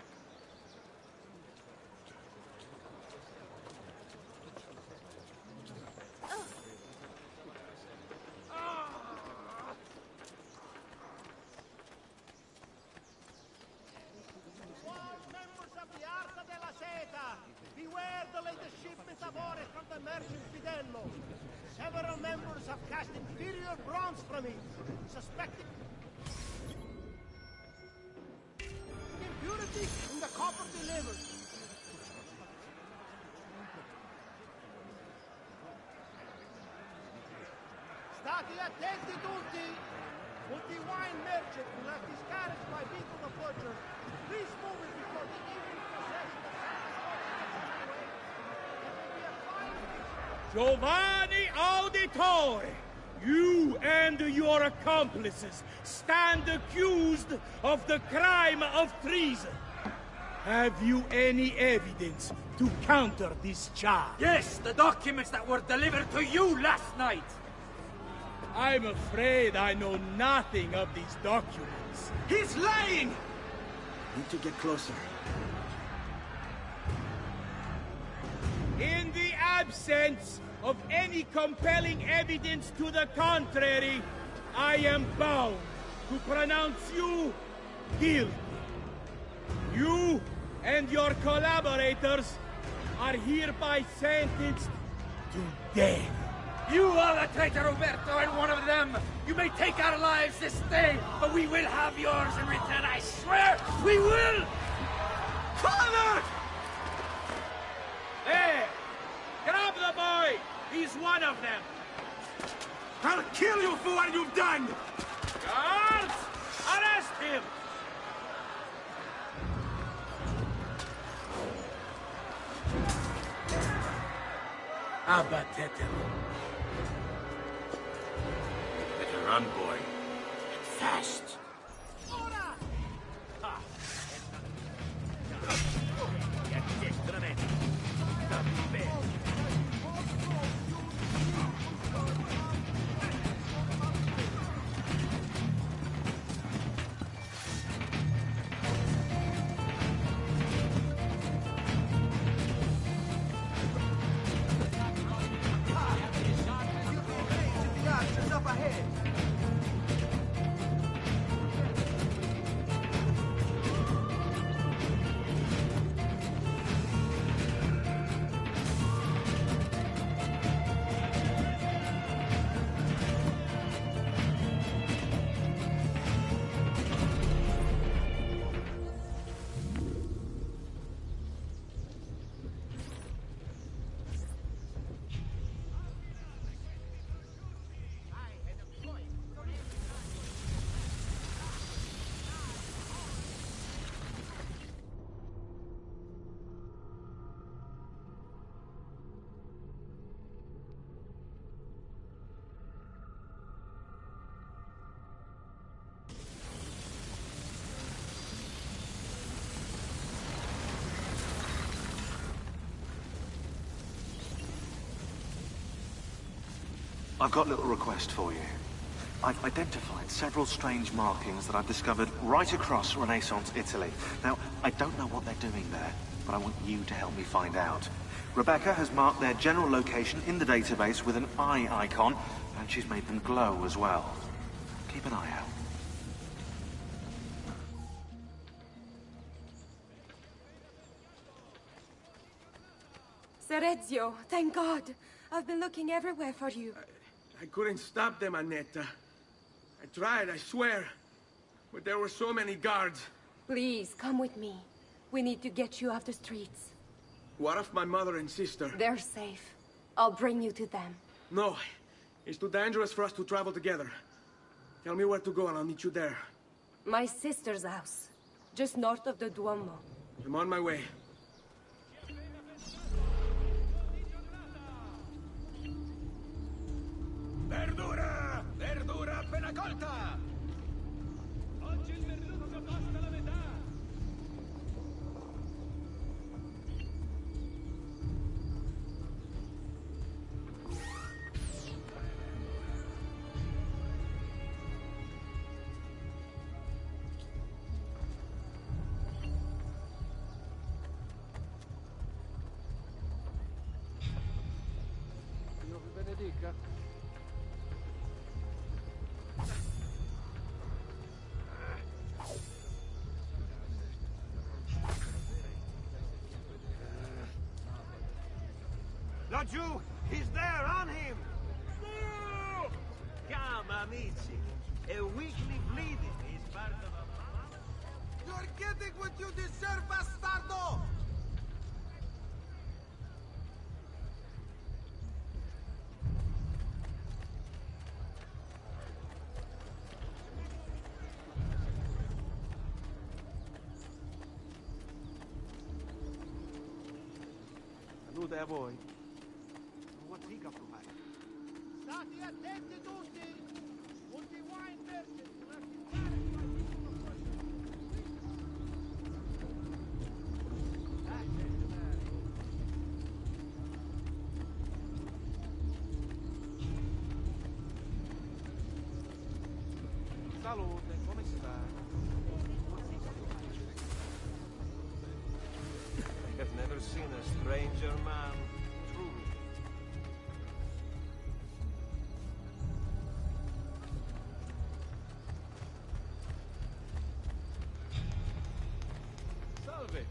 Members of the Arca della Seta, beware the latest shipment of ore from the merchant Fidello. Several members have cast inferior bronze from it, suspecting impurity in the copper delivered. State attenti tutti! Would the wine merchant who left his carriage by Vito the Butcher, please move it before the evil possession of Giovanni Auditore! You and your accomplices stand accused of the crime of treason. Have you any evidence to counter this charge? Yes, the documents that were delivered to you last night. I'm afraid I know nothing of these documents. He's lying! Need to get closer. In the absence of any compelling evidence to the contrary, I am bound to pronounce you guilty. You and your collaborators are hereby sentenced to death. You are the traitor, Roberto, and one of them. You may take our lives this day, but we will have yours in return, I swear! We will! Father! There! Grab the boy! He's one of them! I'll kill you for what you've done! Guards! Arrest him! Abatetelo. Better run, boy. Fast. up ahead. I've got a little request for you. I've identified several strange markings that I've discovered right across Renaissance Italy. Now, I don't know what they're doing there, but I want you to help me find out. Rebecca has marked their general location in the database with an eye icon, and she's made them glow as well. Keep an eye out. Serezio, thank God. I've been looking everywhere for you. I couldn't stop them, Annetta. I tried, I swear. But there were so many guards. Please, come with me. We need to get you off the streets. What of my mother and sister? They're safe. I'll bring you to them. No. It's too dangerous for us to travel together. Tell me where to go and I'll meet you there. My sister's house. Just north of the Duomo. I'm on my way. Verdura! Verdura appena colta! Oggi il merluccio costa la metà! Dio vi benedica. Laggiù! He's there, on him! No! Come, amici. A weekly bleeding is part of a... You're getting what you deserve, bastardo! Salute a voi. What's he got to hide? State attenti tutti! Un di wine merchant! Salute, come sta? I have never seen a stranger man, truly. Salve!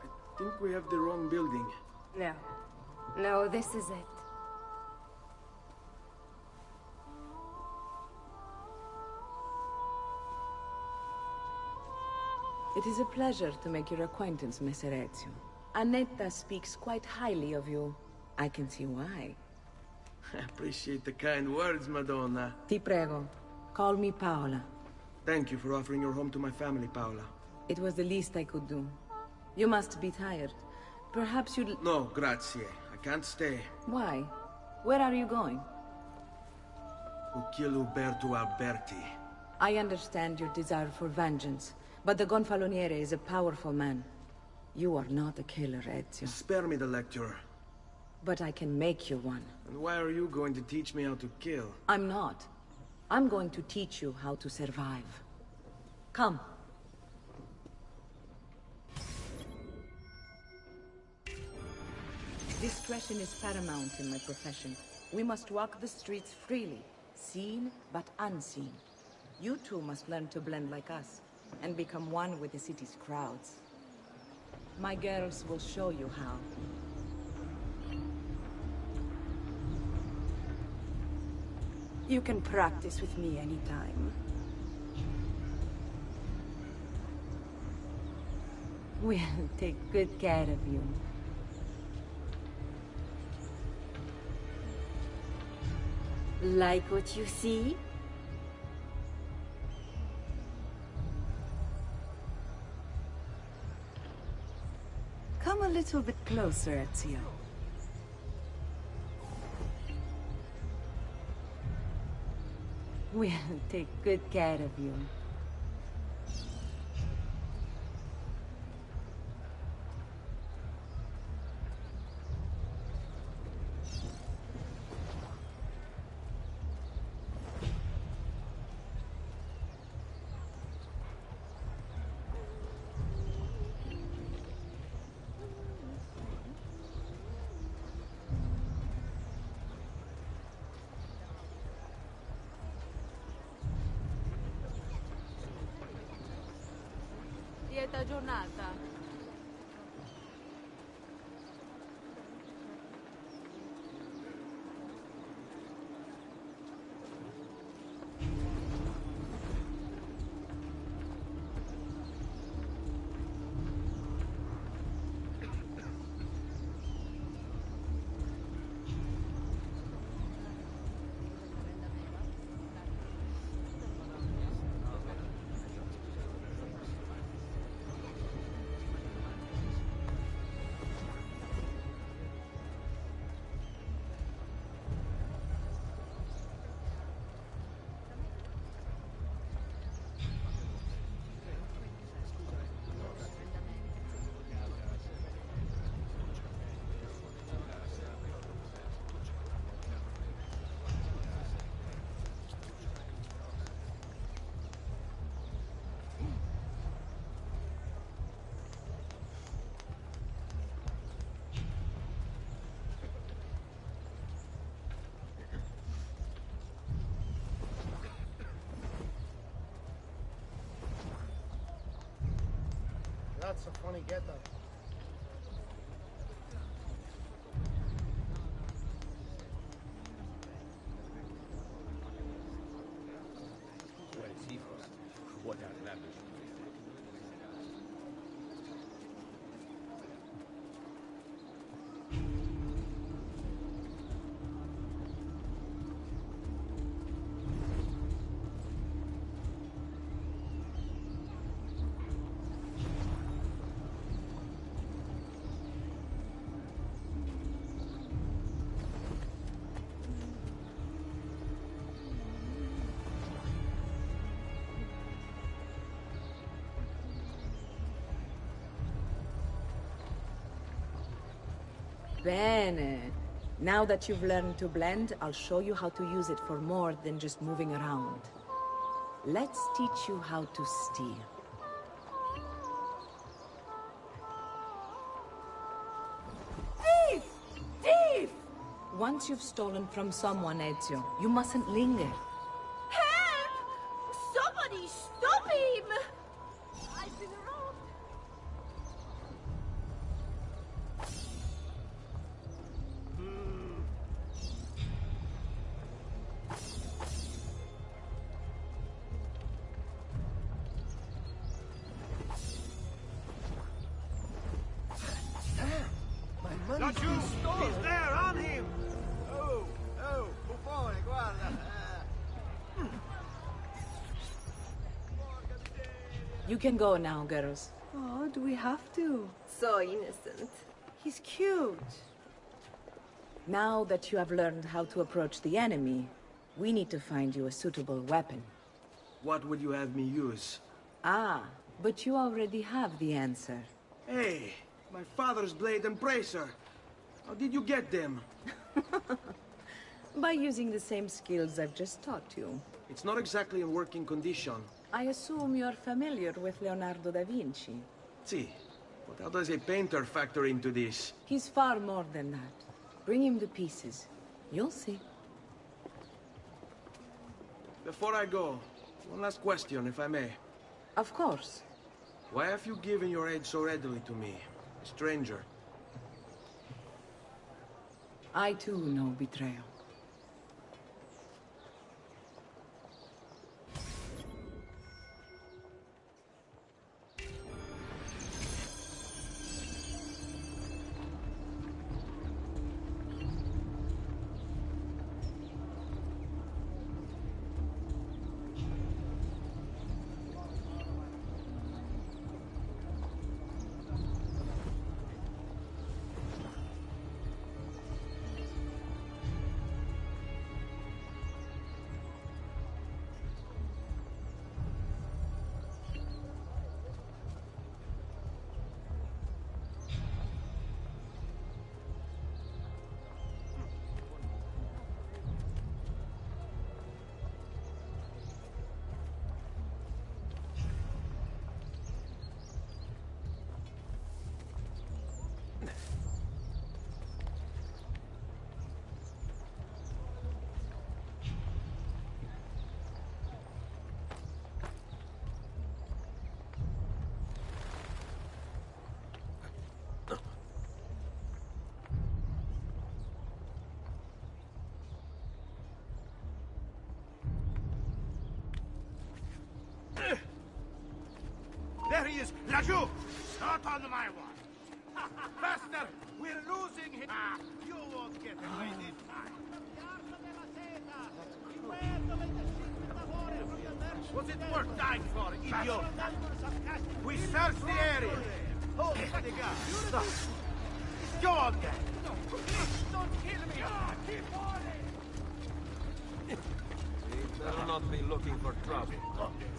I think we have the wrong building. No. No, this is it. It is a pleasure to make your acquaintance, Messer Ezio. Annetta speaks quite highly of you. I can see why. I appreciate the kind words, Madonna. Ti prego, call me Paola. Thank you for offering your home to my family, Paola. It was the least I could do. You must be tired. Perhaps you'd... No, grazie. I can't stay. Why? Where are you going? To kill Uberto Alberti. I understand your desire for vengeance, but the Gonfaloniere is a powerful man. You are not a killer, Ezio. Spare me the lecture. But I can make you one. And why are you going to teach me how to kill? I'm not. I'm going to teach you how to survive. Come. Discretion is paramount in my profession. We must walk the streets freely, seen but unseen. You too must learn to blend like us, and become one with the city's crowds. My girls will show you how. You can practice with me anytime. We'll take good care of you. Like what you see? Come a little bit closer, Ezio. We'll take good care of you. lieta giornata. That's a funny getup. Where is he from? What a lavish. Bene. Now that you've learned to blend, I'll show you how to use it for more than just moving around. Let's teach you how to steal. Thief! Thief! Once you've stolen from someone, Ezio, you mustn't linger. Help! Somebody stop him! I've been robbed. Not you! He's there, on him! Oh, buffone, guarda! You can go now, girls. Oh, do we have to? So innocent. He's cute. Now that you have learned how to approach the enemy, we need to find you a suitable weapon. What would you have me use? Ah, but you already have the answer. Hey, my father's blade and bracer. How did you get them? By using the same skills I've just taught you. It's not exactly in working condition. I assume you're familiar with Leonardo da Vinci. See, but how does a painter factor into this? He's far more than that. Bring him the pieces. You'll see. Before I go, one last question, if I may. Of course. Why have you given your aid so readily to me, a stranger? I too know betrayal. you! Not on my watch! Faster! We're losing him! You won't get away this time! What's it worth dying for, idiot? We searched the area! Hold the gun! Stop! Go on, then! Don't kill me! Keep on it! We better not be looking for trouble.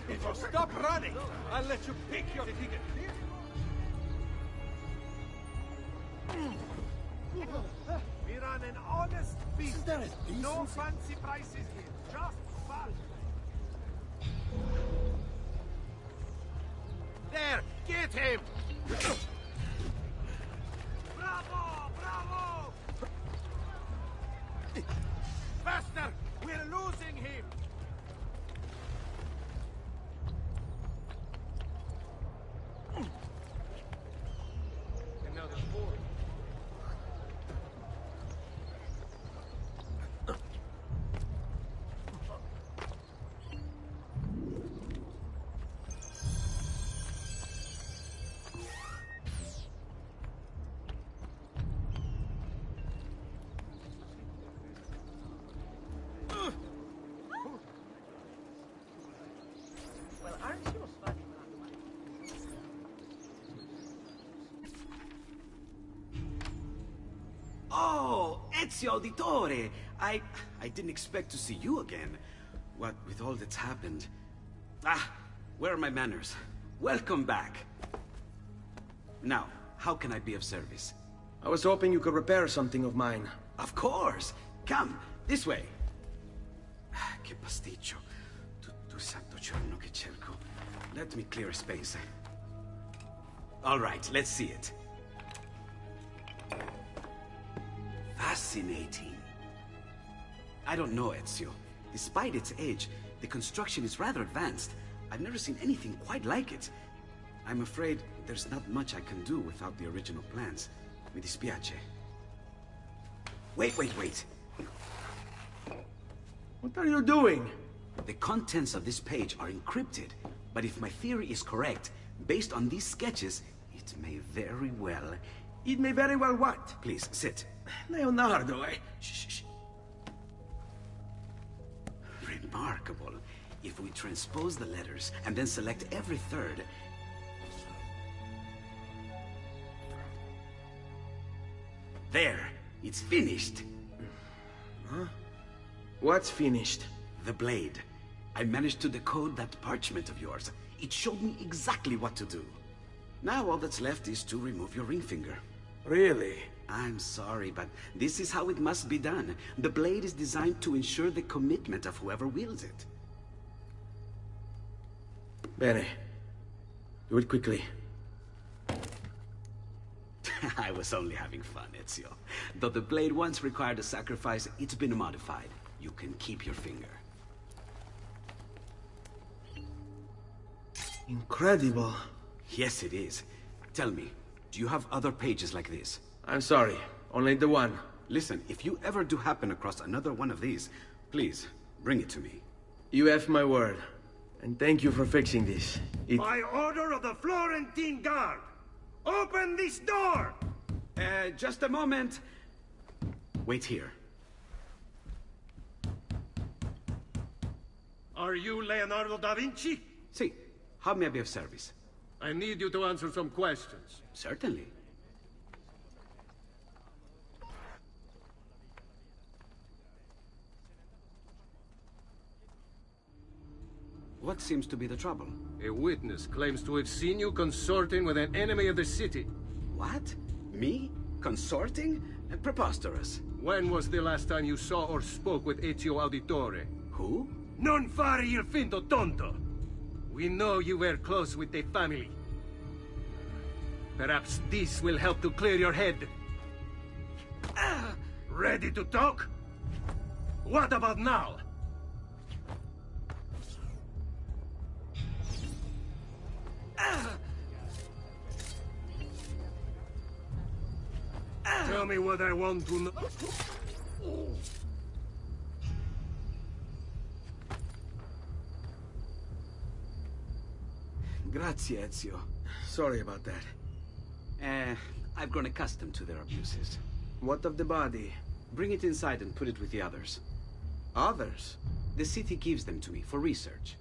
If you stop running, I'll let you pick your ticket. We run an honest business. No fancy prices here. Just fun. There! Get him! Bravo! Bravo! Faster! We're losing him! And now there's more. Oh, Ezio Auditore! I didn't expect to see you again. What with all that's happened. Ah, where are my manners? Welcome back. Now, how can I be of service? I was hoping you could repair something of mine. Of course! Come, this way! Che pasticcio. Tutto santo giorno che cerco. Let me clear a space. All right, let's see it. Fascinating. I don't know, Ezio. Despite its age, the construction is rather advanced. I've never seen anything quite like it. I'm afraid there's not much I can do without the original plans. Mi dispiace. Wait. What are you doing? The contents of this page are encrypted, but if my theory is correct, based on these sketches, it may very well... It may very well what? Please, sit. Leonardo, Shh. Remarkable. If we transpose the letters and then select every third... There! It's finished! Huh? What's finished? The blade. I managed to decode that parchment of yours. It showed me exactly what to do. Now all that's left is to remove your ring finger. Really? I'm sorry, but this is how it must be done. The blade is designed to ensure the commitment of whoever wields it. Bene. Do it quickly. I was only having fun, Ezio. Though the blade once required a sacrifice, it's been modified. You can keep your finger. Incredible. Yes, it is. Tell me, do you have other pages like this? I'm sorry, only the one. Listen, if you ever do happen across another one of these, please, bring it to me. You have my word. And thank you for fixing this. By order of the Florentine Guard! Open this door! Just a moment. Wait here. Are you Leonardo da Vinci? See, how may I be of service? I need you to answer some questions. Certainly. What seems to be the trouble? A witness claims to have seen you consorting with an enemy of the city. What? Me? Consorting? Preposterous. When was the last time you saw or spoke with Ezio Auditore? Who? Non fare il finto tonto! We know you were close with the family. Perhaps this will help to clear your head. Ready to talk? What about now? Tell me what I want to know. Grazie, Ezio. sorry about that. I've grown accustomed to their abuses. What of the body? Bring it inside and put it with the others. Others? The city gives them to me for research.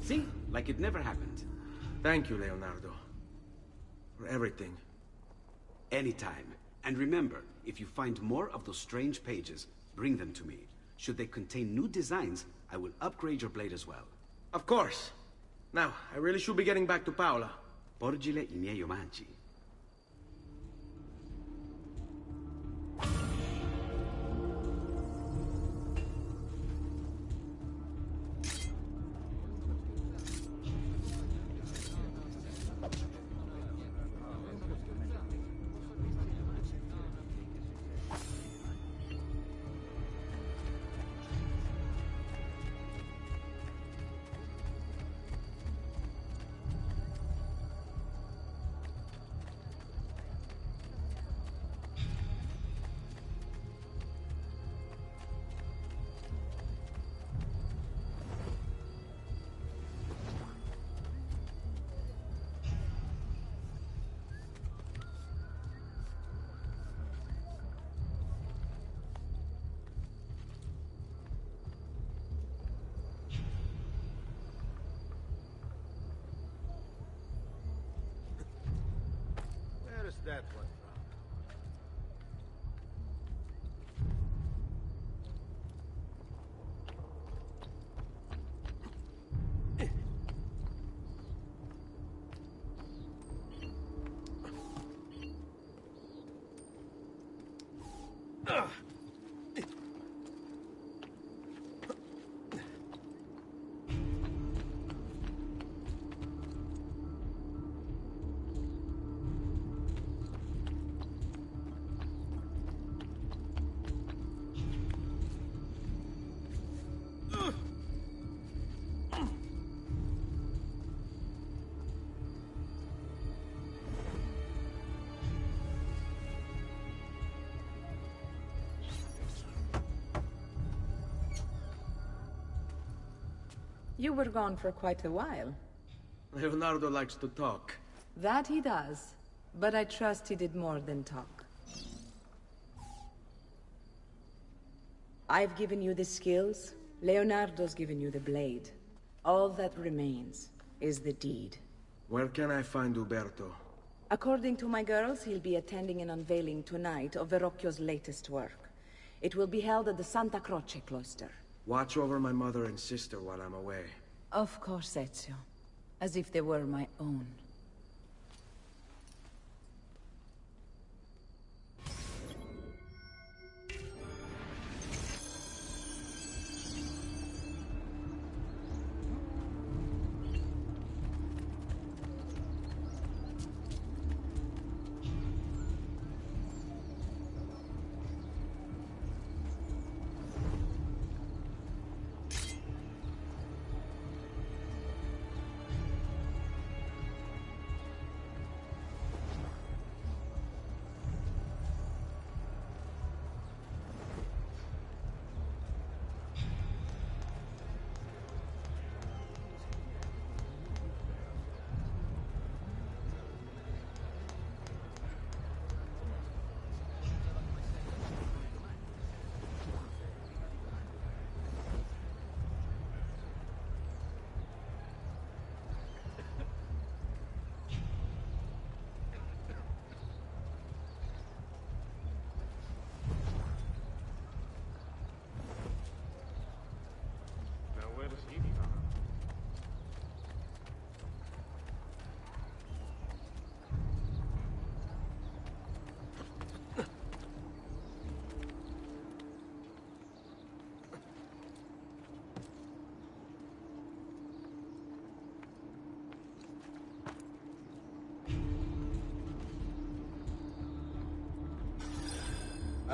See? Like it never happened. Thank you, Leonardo. For everything. Anytime. And remember, if you find more of those strange pages, bring them to me. Should they contain new designs, I will upgrade your blade as well. Of course. Now, I really should be getting back to Paola. Porgile I miei omaggi. Where is that one from? You were gone for quite a while. Leonardo likes to talk. That he does. But I trust he did more than talk. I've given you the skills. Leonardo's given you the blade. All that remains is the deed. Where can I find Uberto? According to my girls, he'll be attending an unveiling tonight of Verrocchio's latest work. It will be held at the Santa Croce cloister. Watch over my mother and sister while I'm away. Of course, Ezio. As if they were my own.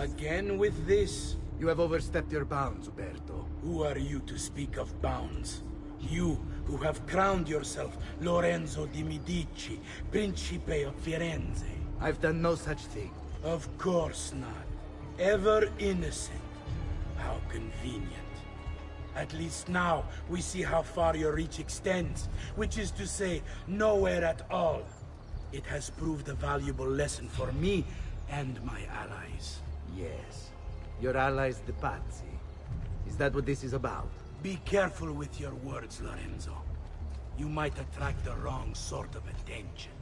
Again with this? You have overstepped your bounds, Uberto. Who are you to speak of bounds? You, who have crowned yourself Lorenzo di Medici, Principe of Firenze. I've done no such thing. Of course not. Ever innocent. How convenient. At least now, we see how far your reach extends, which is to say, nowhere at all. It has proved a valuable lesson for me and my allies. Yes. Your allies, the Pazzi. Is that what this is about? Be careful with your words, Lorenzo. You might attract the wrong sort of attention.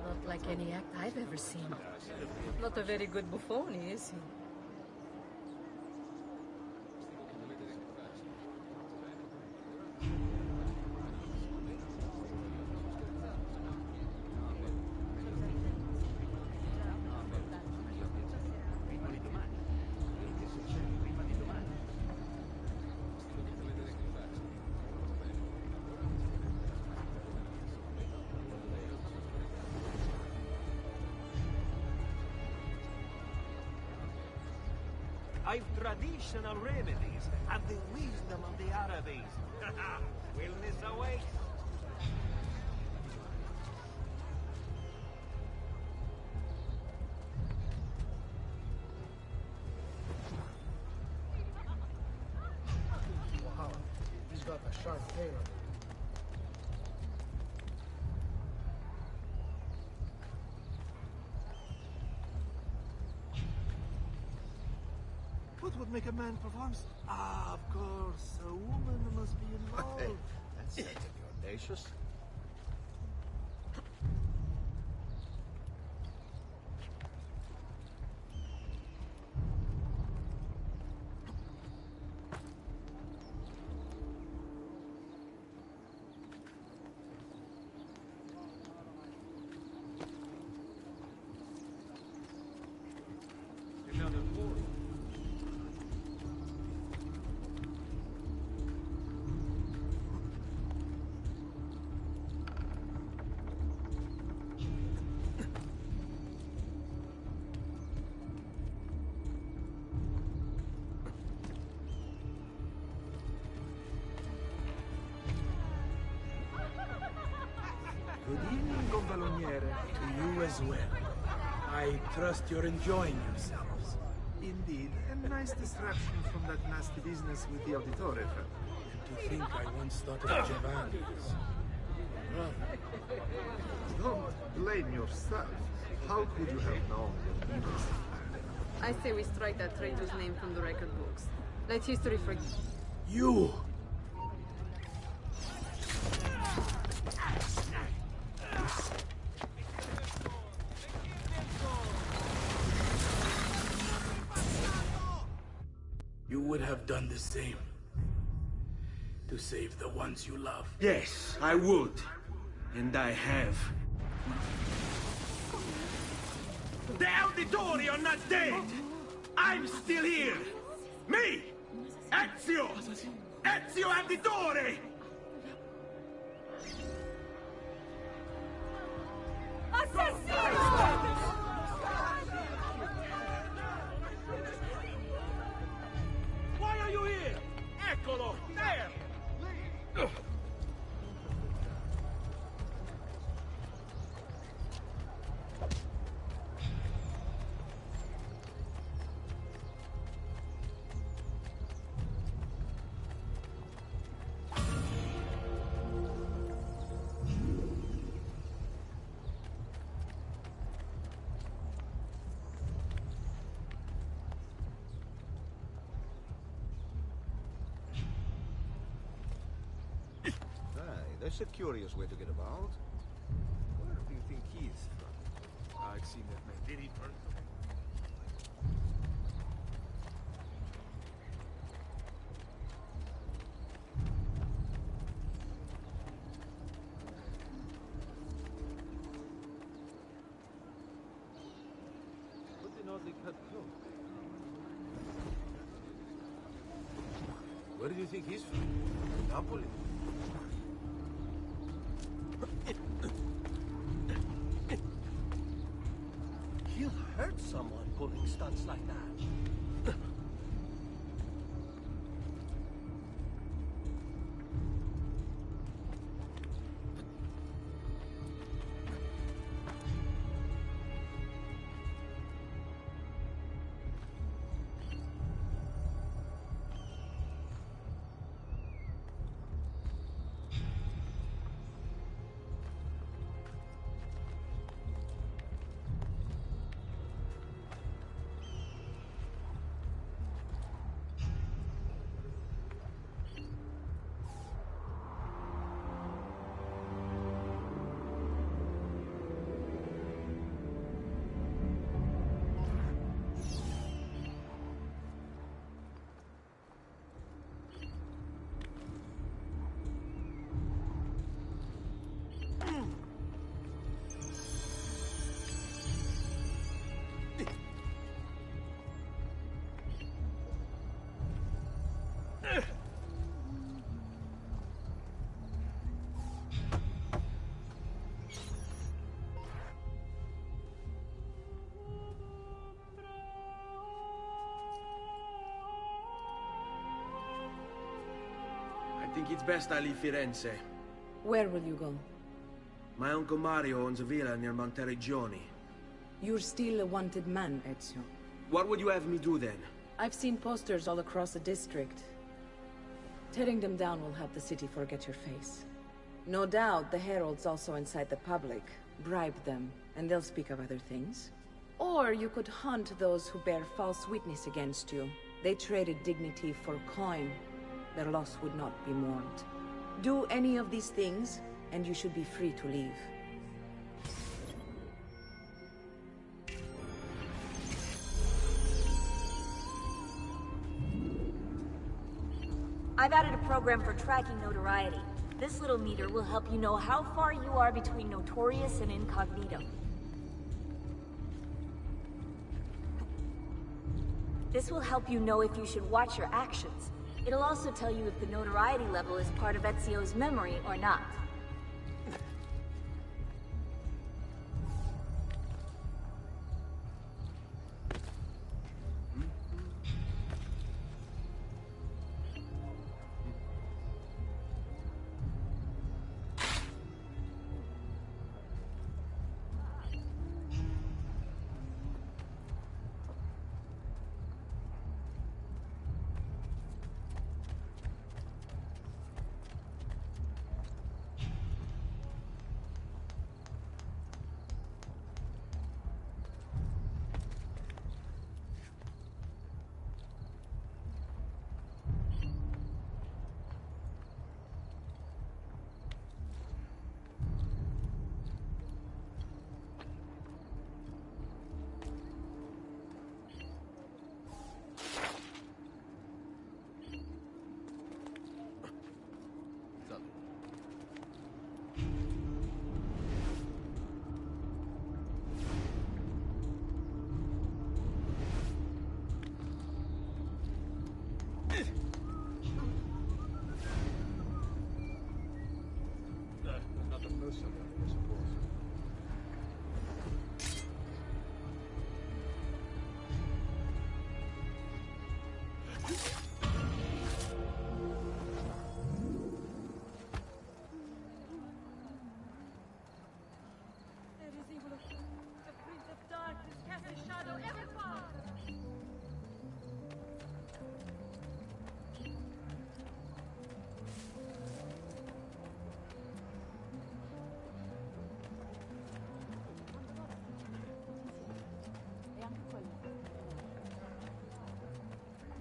Not like any act I've ever seen. Not a very good buffoni, is he? I've traditional remedies and the wisdom of the Arabes. Wellness awaits. Wow, he's got a sharp tail. What would make a man perform? Ah, of course. A woman must be involved. That's certainly audacious. Good evening, Gonfaloniere. To you as well. I trust you're enjoying yourselves. Indeed, a nice distraction from that nasty business with the Auditore family. And to think I once thought of Giovanni as brother. Don't blame yourself. How could you have known the evils of Ireland? I say we strike that traitor's name from the record books. Let history forget. You! You would have done the same. To save the ones you love. Yes, I would. And I have. The Auditore are not dead! I'm still here! Me! Ezio! Ezio Auditore! Why are you here? Eccolo! There! That's a curious way to get about. Where do you think he is from? I've seen that man. Did he burn? Where do you think he's from? Napoli? He'll hurt someone pulling stunts like that. I think it's best I leave Firenze. Where will you go? My Uncle Mario owns a villa near Monteregioni. You're still a wanted man, Ezio. What would you have me do then? I've seen posters all across the district. Tearing them down will help the city forget your face. No doubt the heralds also incite the public. Bribe them, and they'll speak of other things. Or you could hunt those who bear false witness against you. They traded dignity for coin. Their loss would not be mourned. Do any of these things, and you should be free to leave. I've added a program for tracking notoriety. This little meter will help you know how far you are between notorious and incognito. This will help you know if you should watch your actions. It'll also tell you if the notoriety level is part of Ezio's memory or not.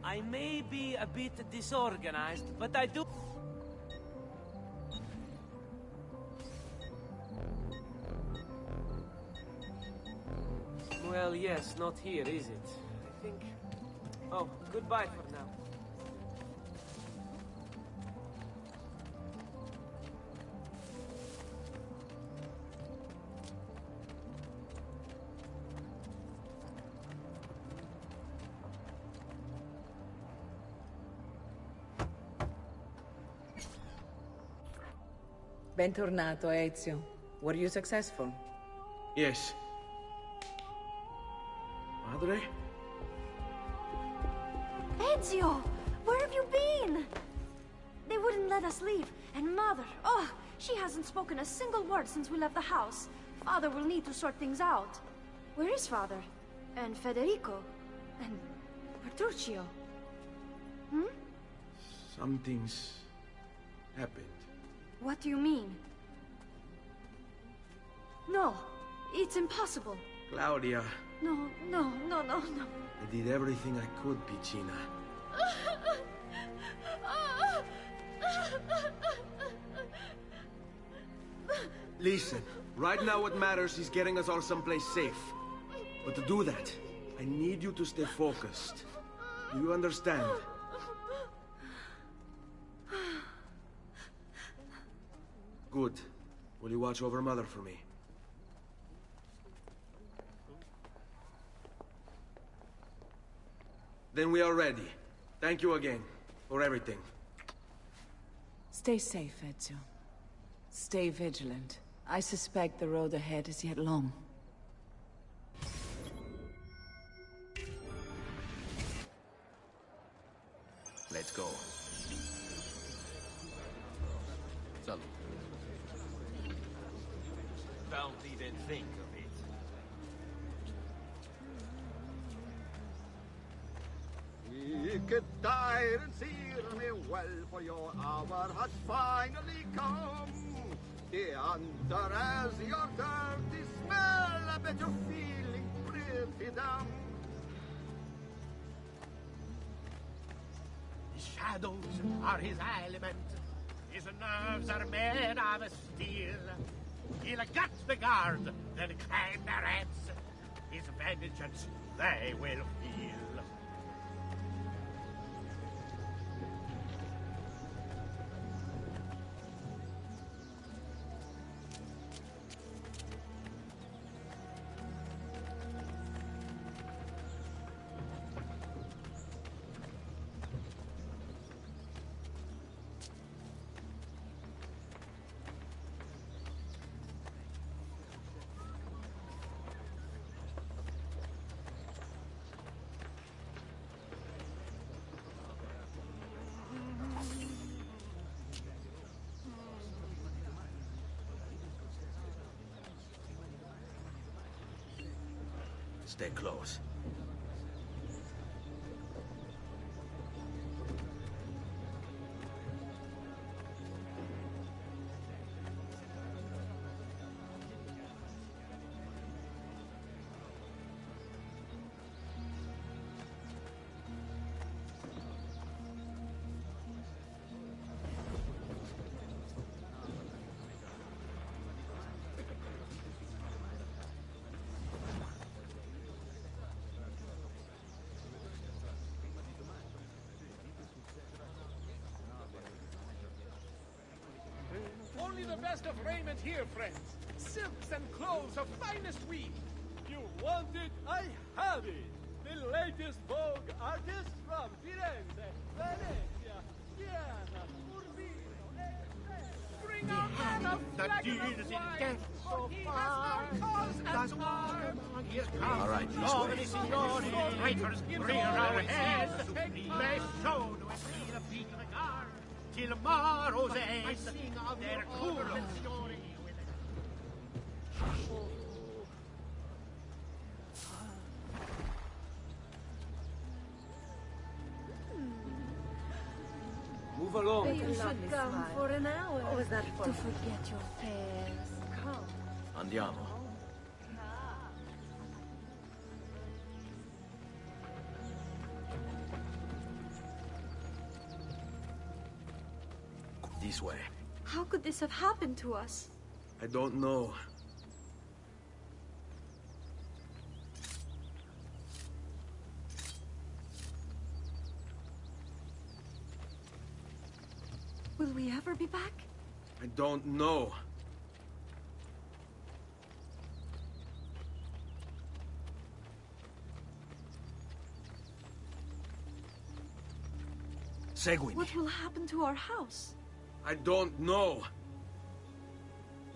I may be a bit disorganized, but I do... Well, yes, not here, is it? I think... Oh, goodbye for now. Bentornato, Ezio. Were you successful? Yes. Madre? Ezio! Where have you been? They wouldn't let us leave. And Mother, oh, she hasn't spoken a single word since we left the house. Father will need to sort things out. Where is Father? And Federico? And Petruccio? Hmm? Something's happened. What do you mean? No, it's impossible. Claudia. No. I did everything I could, Piccina. Listen, right now what matters is getting us all someplace safe. But to do that, I need you to stay focused. Do you understand? Good. Will you watch over Mother for me? Then we are ready. Thank you again for everything. Stay safe, Ezio. Stay vigilant. I suspect the road ahead is yet long. Let's go. Salute. Don't even think of it. Icke tiden ser mig well, for your hour has finally come. The answer as your dirty smell, I bet you're feeling pretty dumb. His shadows are his element. His nerves are made of steel. He'll gut the guard, then climb their heads. His vengeance they will feel. Stay close. Only the best of raiment here, friends. Silks and clothes of finest weave. You want it? I have it. The latest Vogue artists from Firenze, Venezia, Siena, Urbino, bring out men of flagon of wine, for he has no cause and arm. All right, this All way. the signori, traitors, rear our heads. They showed us the beat of the guard. Till morrow's end, their cool story Move along. You should come for an hour. Or was that for to forget your fears? Come. Andiamo. This way. How could this have happened to us? I don't know. Will we ever be back? I don't know. Seguimi. What will happen to our house? I don't know.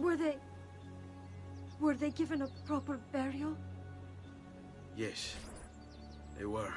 Were they given a proper burial? Yes, they were.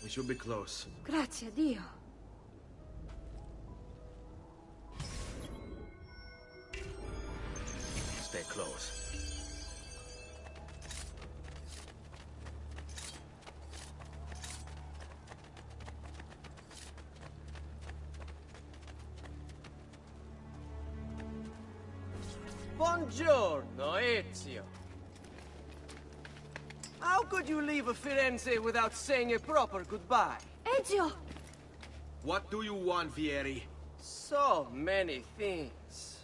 We should be close. Grazie a Dio. Stay close. Buongiorno, Ezio. How could you leave Firenze without saying a proper goodbye? Ezio! What do you want, Vieri? So many things.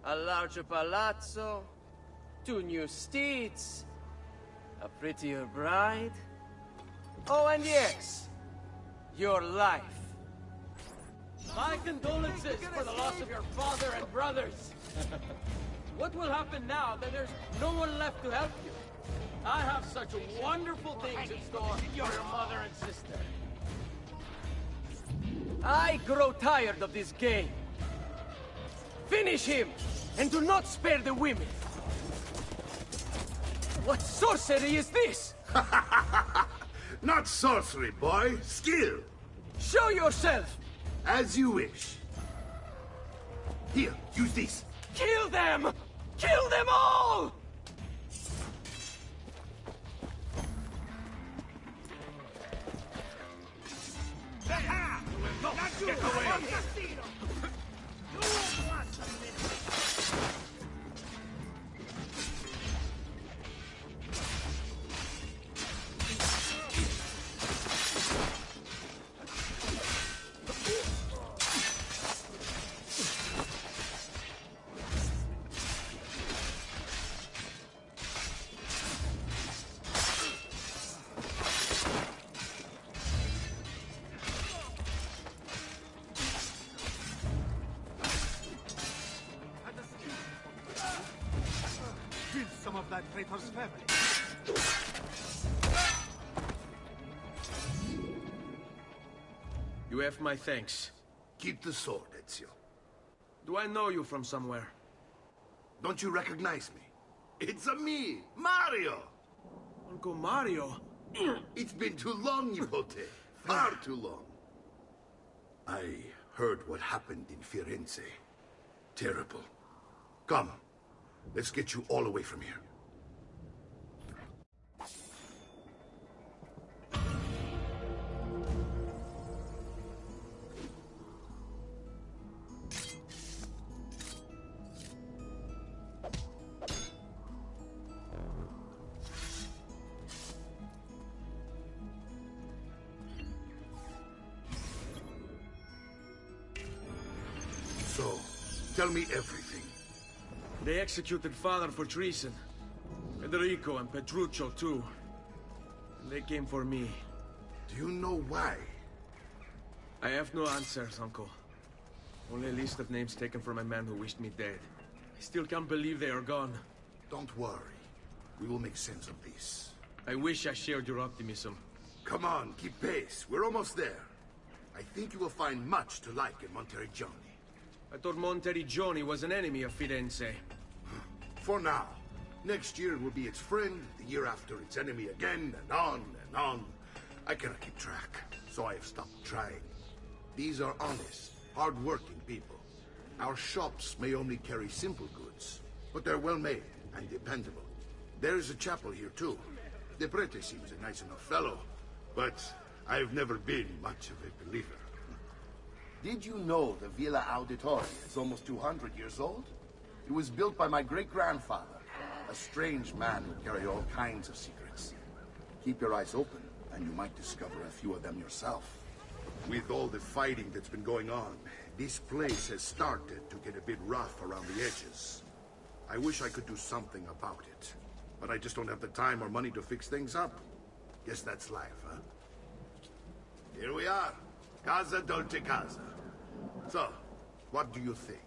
A larger palazzo, 2 new steeds, a prettier bride. Oh, and yes, your life. My condolences for the loss of your father and brothers. What will happen now that there's no one left to help you? I have such wonderful things in store for your mother and sister. I grow tired of this game. Finish him, and do not spare the women. What sorcery is this? Not sorcery, boy. Skill. Show yourself. As you wish. Here, use this. Kill them! Kill them all! Get away! Of that traitor's family. You have my thanks. Keep the sword, Ezio. Do I know you from somewhere? Don't you recognize me? It's me, Mario! Uncle Mario? It's been too long, Nipote. Far too long. I heard what happened in Firenze. Terrible. Come, let's get you all away from here. So, tell me everything. They executed father for treason. Federico and Petruccio, too. And they came for me. Do you know why? I have no answers, Uncle. Only a list of names taken from a man who wished me dead. I still can't believe they are gone. Don't worry. We will make sense of this. I wish I shared your optimism. Come on, keep pace. We're almost there. I think you will find much to like in Monteriggioni. I thought Monteriggioni was an enemy of Firenze. For now. Next year it will be its friend, the year after its enemy again, and on and on. I cannot keep track, so I have stopped trying. These are honest, hard-working people. Our shops may only carry simple goods, but they're well-made and dependable. There's a chapel here, too. The prete seems a nice enough fellow, but I've never been much of a believer. Did you know the Villa Auditoria is almost 200 years old? It was built by my great-grandfather, a strange man who carried all kinds of secrets. Keep your eyes open, and you might discover a few of them yourself. With all the fighting that's been going on, this place has started to get a bit rough around the edges. I wish I could do something about it, but I just don't have the time or money to fix things up. Guess that's life, huh? Here we are. Casa Dolce Casa. So, what do you think?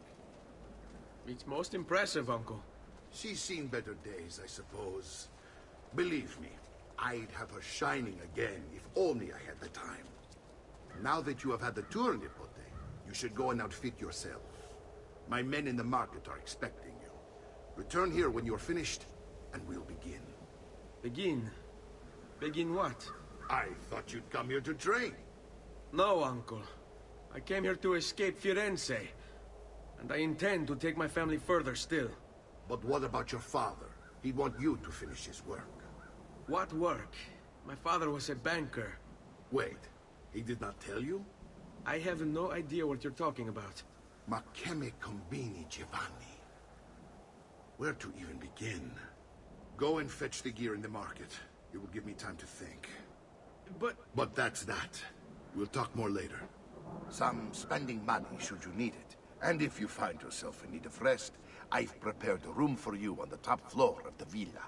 It's most impressive, Uncle. She's seen better days, I suppose. Believe me, I'd have her shining again if only I had the time. Now that you have had the tour, Nipote, you should go and outfit yourself. My men in the market are expecting you. Return here when you're finished, and we'll begin. Begin? Begin what? I thought you'd come here to train. No, Uncle. I came here to escape Firenze. And I intend to take my family further still. But what about your father? He'd want you to finish his work. What work? My father was a banker. Wait, he did not tell you? I have no idea what you're talking about. Ma che me combini, Giovanni? Where to even begin? Go and fetch the gear in the market. It will give me time to think. But that's that. We'll talk more later. Some spending money should you need it. And if you find yourself in need of rest, I've prepared a room for you on the top floor of the villa.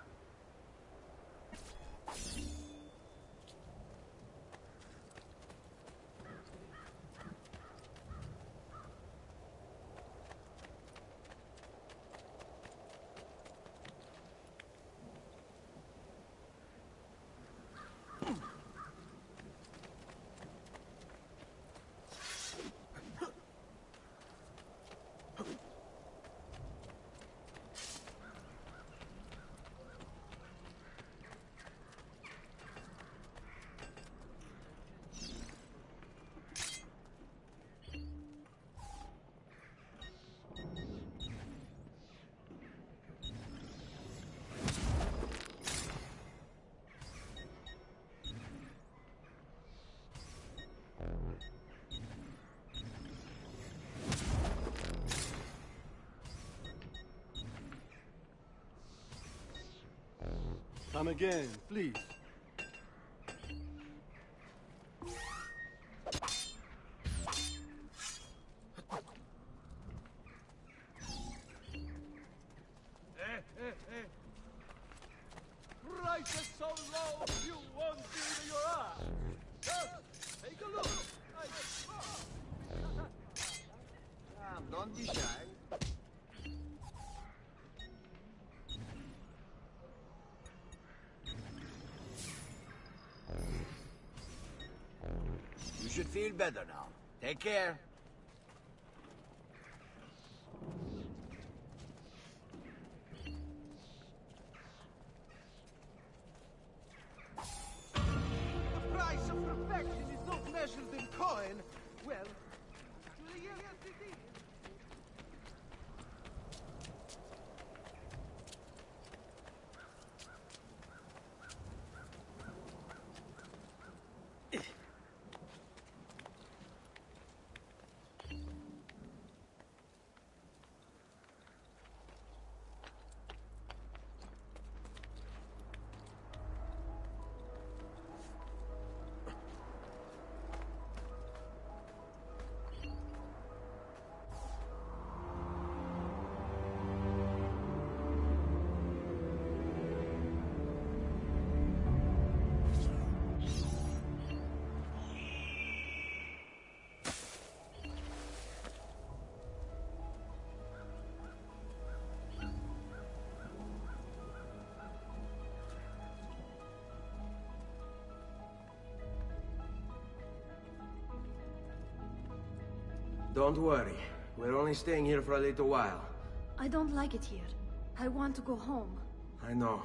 Come again, please. Prices so low, you won't feel your eye. Just take a look. Don't be shy. You should feel better now. Take care. The price of perfection is not measured in coin. Well, yes it is. Don't worry. We're only staying here for a little while. I don't like it here. I want to go home. I know.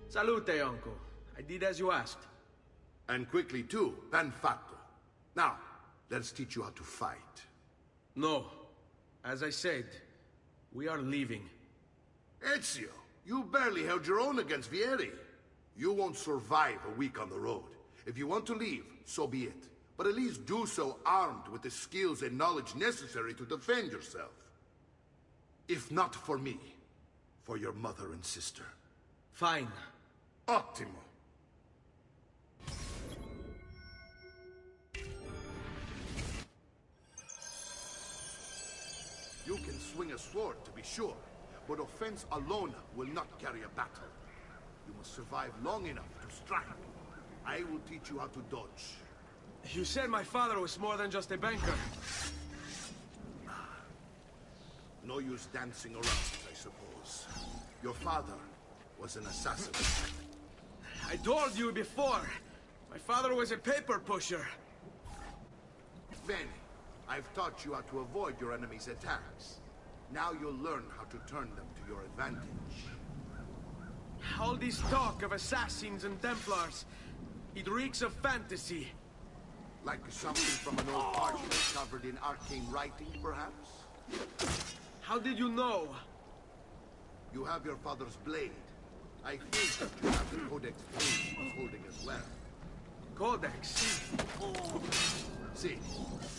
Salute, uncle. I did as you asked. And quickly too, ben fatto. Now, let's teach you how to fight. No. As I said, we are leaving. Ezio, you barely held your own against Vieri. You won't survive a week on the road. If you want to leave, so be it. But at least do so armed with the skills and knowledge necessary to defend yourself. If not for me, for your mother and sister. Fine. Ottimo. You can swing a sword, to be sure, but offense alone will not carry a battle. You must survive long enough to strike. I will teach you how to dodge. You said my father was more than just a banker. No use dancing around, I suppose. Your father was an assassin. I told you before. My father was a paper pusher. Bene. I've taught you how to avoid your enemy's attacks. Now you'll learn how to turn them to your advantage. All this talk of assassins and Templars, it reeks of fantasy. Like something from an old parchment covered in arcane writing, perhaps? How did you know? You have your father's blade. I think that you have the Codex blade he was holding as well. Codex? See,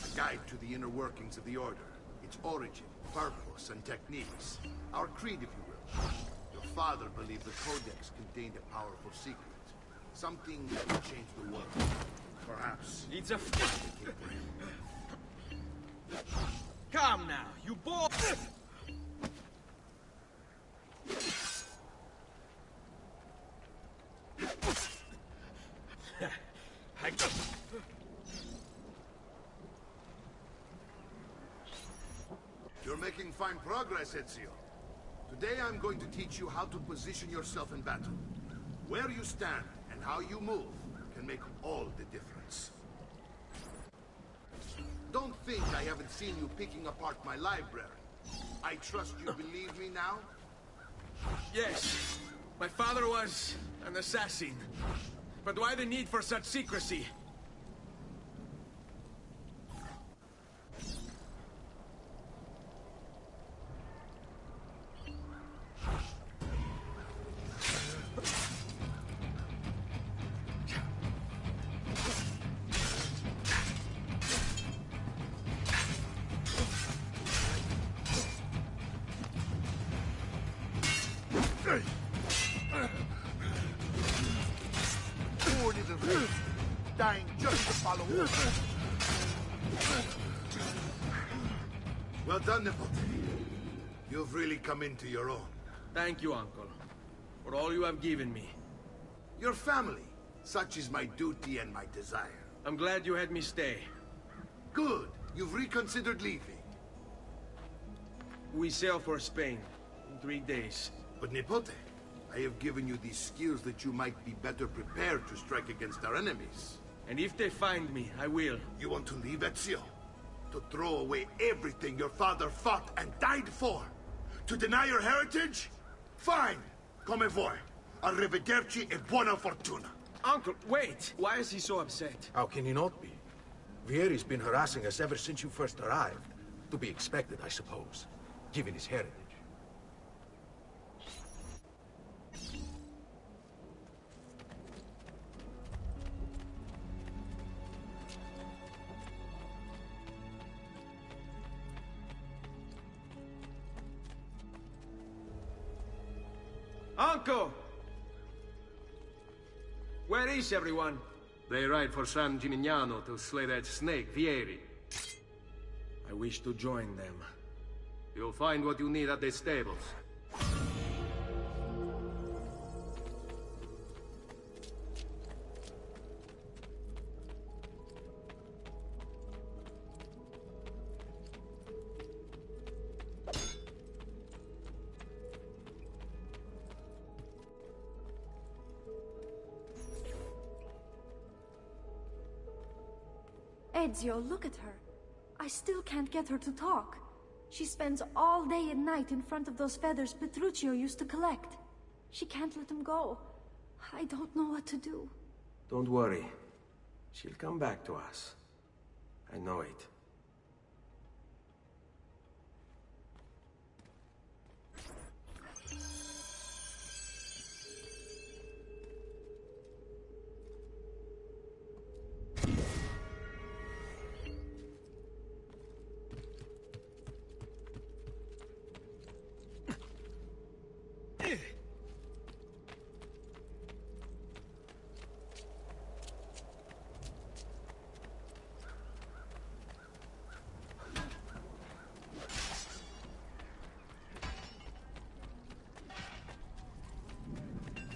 a guide to the inner workings of the Order. Its origin, purpose, and techniques. Our creed, if you will. Your father believed the Codex contained a powerful secret. Something that would change the world. Perhaps. It's a Come now, you boy! You're making fine progress, Ezio. Today I'm going to teach you how to position yourself in battle. Where you stand and how you move can make all the difference. Don't think I haven't seen you picking apart my library. I trust you believe me now? Yes. My father was an assassin. But why the need for such secrecy? Poor little race, dying just to follow orders. Well done, Nipote. You've really come into your own. Thank you, Uncle, for all you have given me. Your family. Such is my duty and my desire. I'm glad you had me stay. Good. You've reconsidered leaving. We sail for Spain in 3 days. But Nipote, I have given you these skills that you might be better prepared to strike against our enemies. And if they find me, I will. You want to leave, Ezio? To throw away everything your father fought and died for? To deny your heritage? Fine! Come vuoi. Arrivederci e buona fortuna. Uncle, wait! Why is he so upset? How can he not be? Vieri's been harassing us ever since you first arrived. To be expected, I suppose, given his heritage. Uncle! Where is everyone? They ride for San Gimignano to slay that snake, Vieri. I wish to join them. You'll find what you need at the stables. Ezio, look at her. I still can't get her to talk. She spends all day and night in front of those feathers Petruchio used to collect. She can't let them go. I don't know what to do. Don't worry. She'll come back to us. I know it.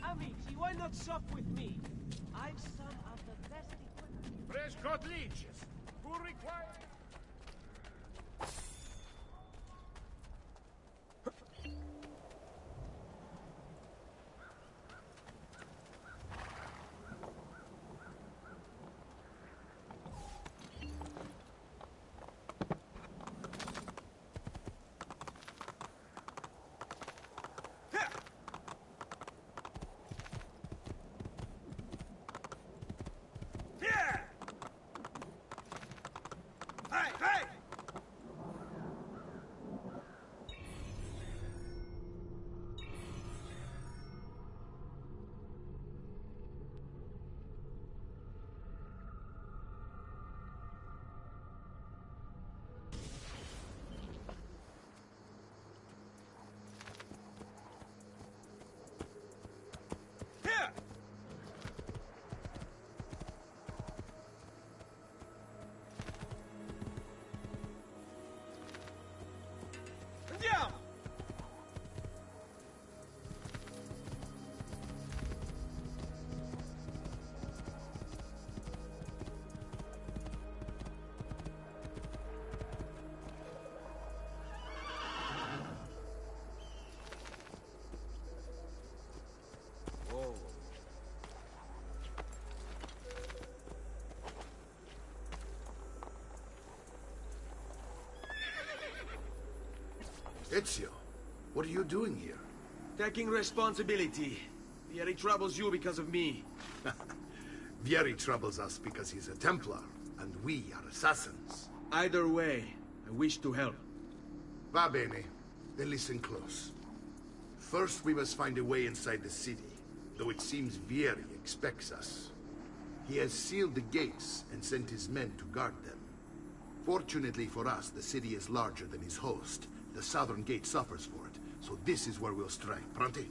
Amici, why not sup with me? I've some of the best equipment. Fresh cut leeches. Who requires... Andiamo! Ezio, what are you doing here? Taking responsibility. Vieri troubles you because of me. Vieri troubles us because he's a Templar, and we are assassins. Either way, I wish to help. Va bene. Then listen close. First, we must find a way inside the city, though it seems Vieri expects us. He has sealed the gates and sent his men to guard them. Fortunately for us, the city is larger than his host. The southern gate suffers for it, so this is where we'll strike. Pronti?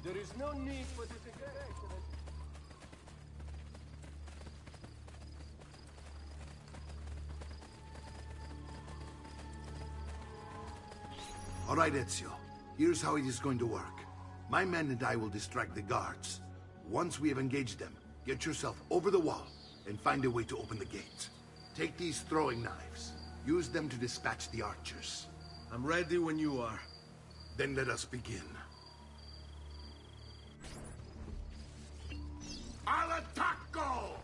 There is no need for this expression. All right, Ezio. Here's how it is going to work. My men and I will distract the guards. Once we have engaged them, get yourself over the wall and find a way to open the gate. Take these throwing knives. Use them to dispatch the archers. I'm ready when you are. Then let us begin. Al attacco!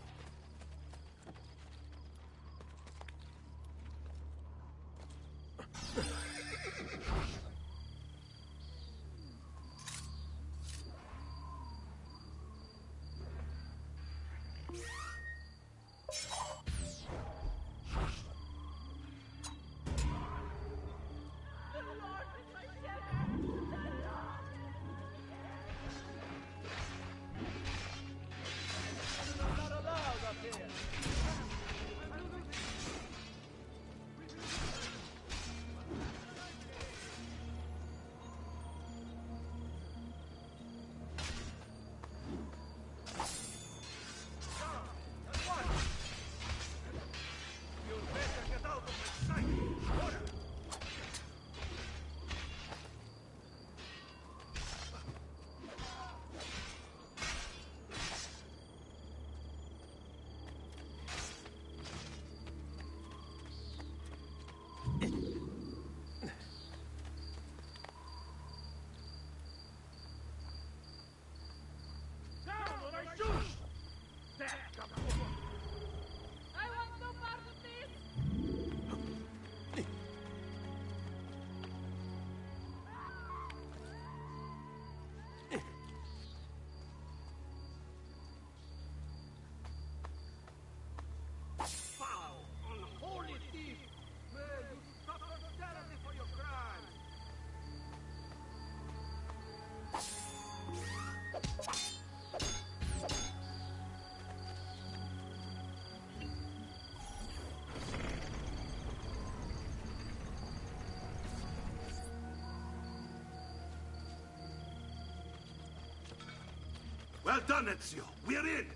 Well done, Ezio. We're in.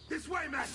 This way, men!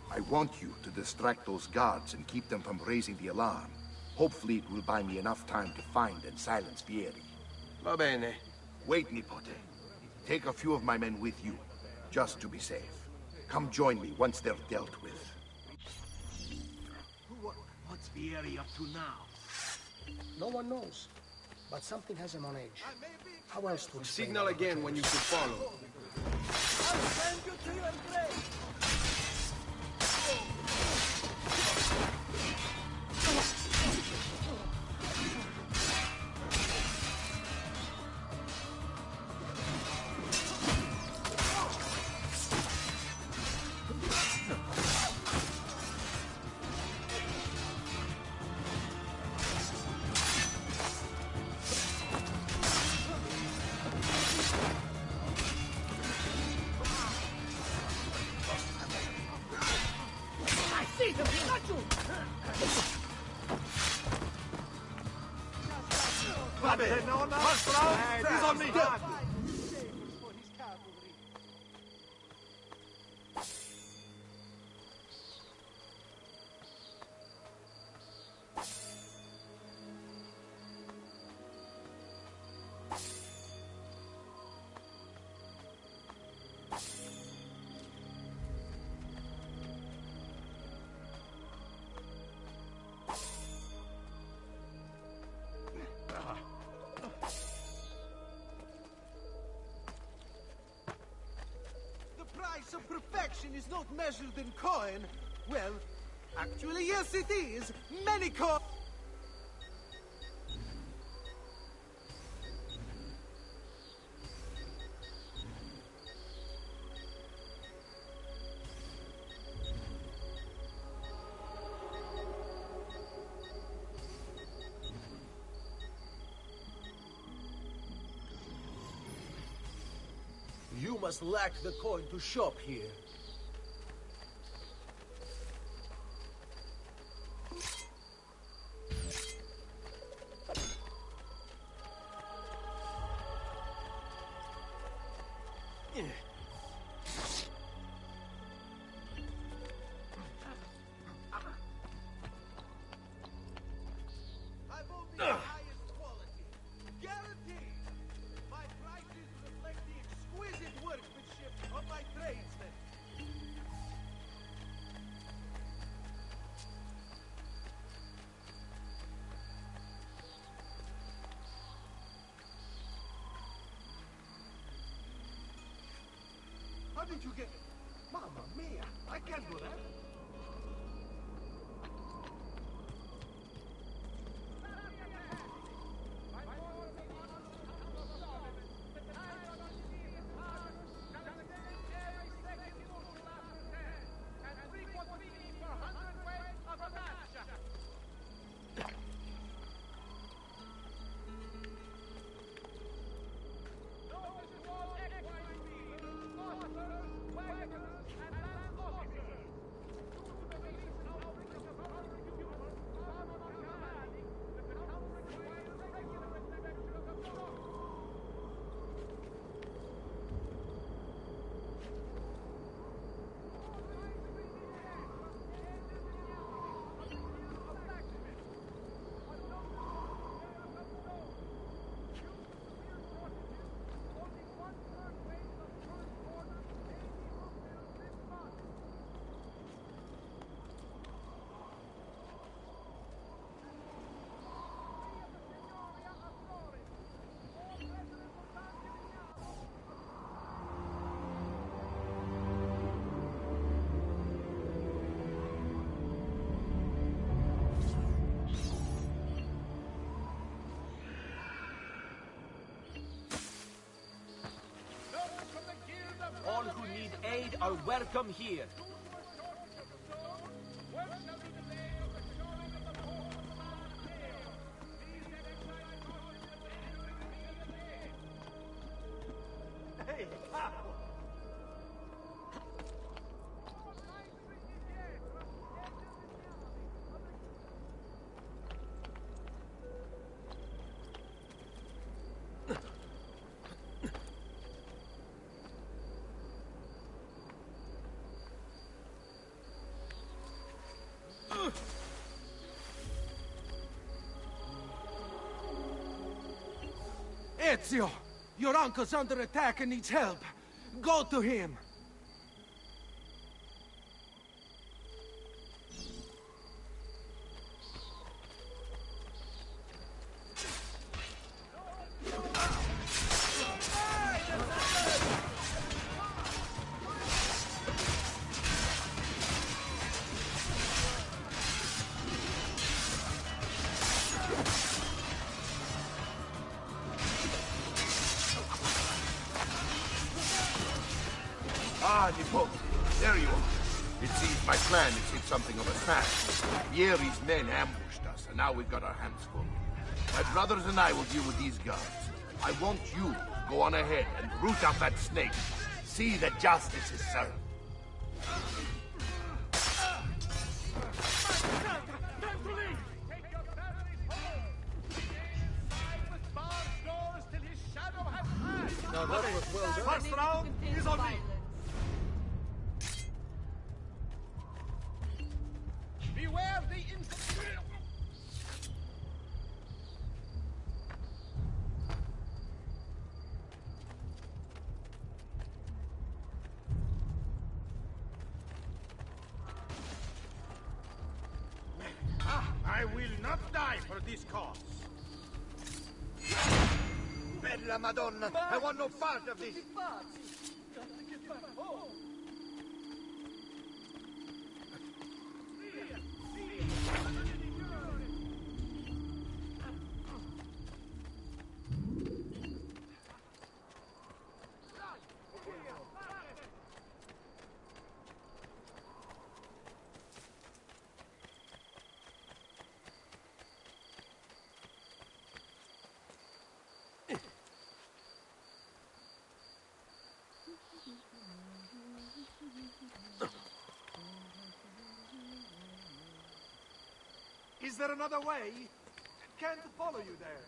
I want you to distract those guards and keep them from raising the alarm. Hopefully it will buy me enough time to find and silence Vieri. Va bene. Wait, Nipote. Take a few of my men with you, just to be safe. Come join me once they're dealt with. What's Vieri up to now? No one knows, but something has him on edge. How else to explain? Signal again when you should follow. I'll send you to your grave! Of perfection is not measured in coin. Well, Actually, yes, it is. Many co... You must lack the coin to shop here. I've only the highest quality. Guaranteed. My prices reflect the exquisite workmanship of my tradesmen. How did you get it? Mamma mia! I can't do that. All who need aid are welcome here. Hey, Capo! Ezio! Your uncle's under attack and needs help. Go to him. Ah, Nipote, there you are. It seems my plan has hit something of a snag. Vieri's men ambushed us, and now we've got our hands full. My brothers and I will deal with these guards. I want you to go on ahead and root out that snake. See that justice is served. Now that was well done. First round is on me. Beware the infantry! I will not die for this cause. Bella Madonna! I want no part of this! Is there another way? Can't follow you there.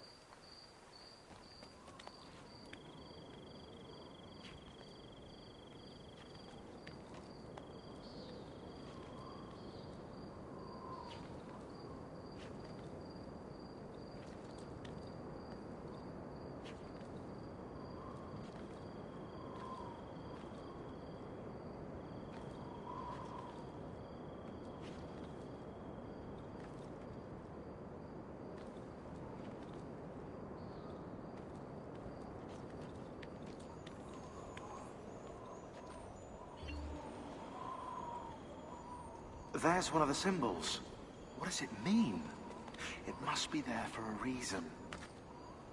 There's one of the symbols. What does it mean? It must be there for a reason.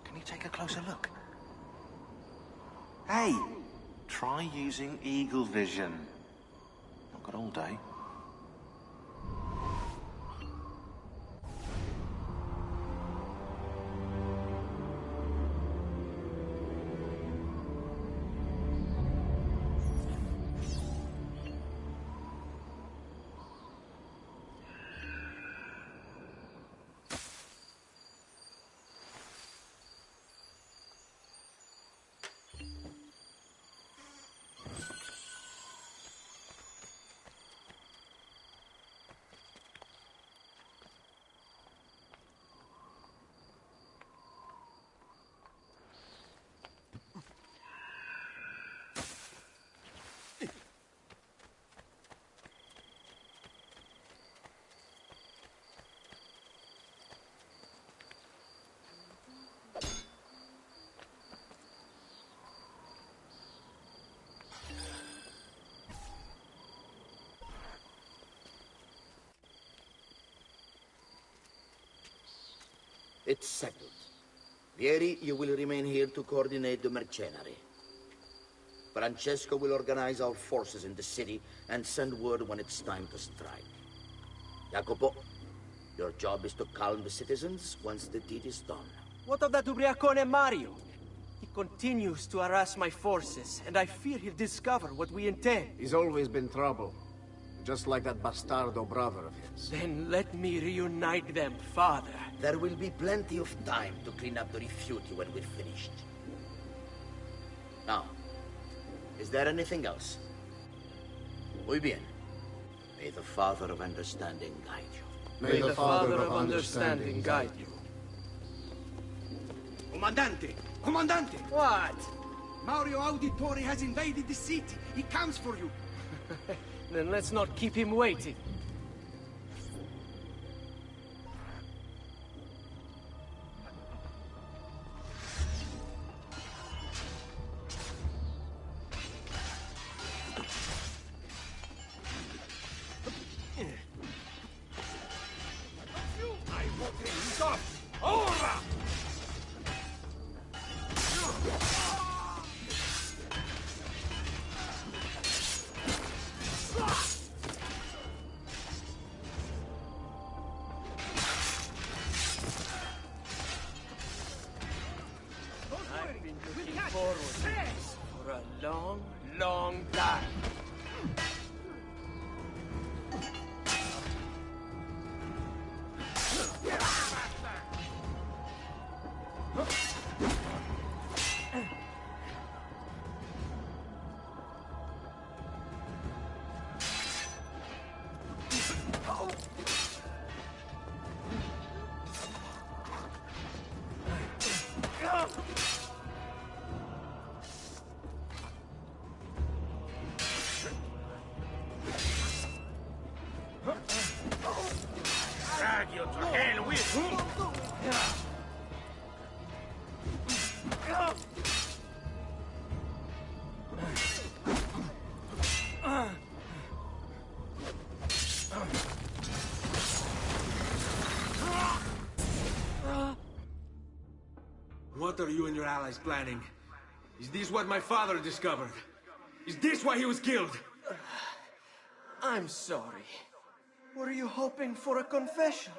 Can you take a closer look? Hey! Try using eagle vision. Not got all day. It's settled. Vieri, you will remain here to coordinate the mercenary. Francesco will organize our forces in the city and send word when it's time to strike. Jacopo, your job is to calm the citizens once the deed is done. What of that ubriacone Mario? He continues to harass my forces, and I fear he'll discover what we intend. He's always been trouble. Just like that bastardo brother of his. Then let me reunite them, father. There will be plenty of time to clean up the rifiuti when we're finished. Now, is there anything else? Muy bien. May the Father of Understanding guide you. May the Father of Understanding guide you. Comandante! Comandante! What? Mario Auditore has invaded the city. He comes for you. Then let's not keep him waiting. For a long, long time. Drag you to hell with me! What are you and your allies planning? Is this what my father discovered? Is this why he was killed? I'm sorry. Were you hoping for a confession?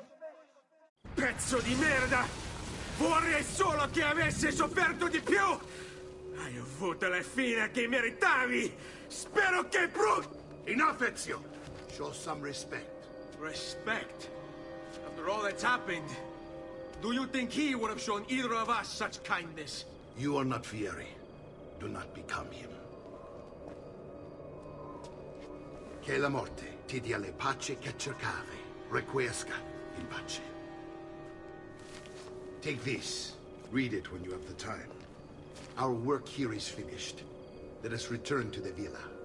Pezzo di merda! Vorrei solo che avessi sofferto di più! Hai avuto la fine che meritavi! Spero che Enough, Ezio! Show some respect. Respect? After all that's happened, do you think he would have shown either of us such kindness? You are not Fieri. Do not become him. Che la morte ti dia le pace che cercavi. Requiesca in pace. Take this. Read it when you have the time. Our work here is finished. Let us return to the villa.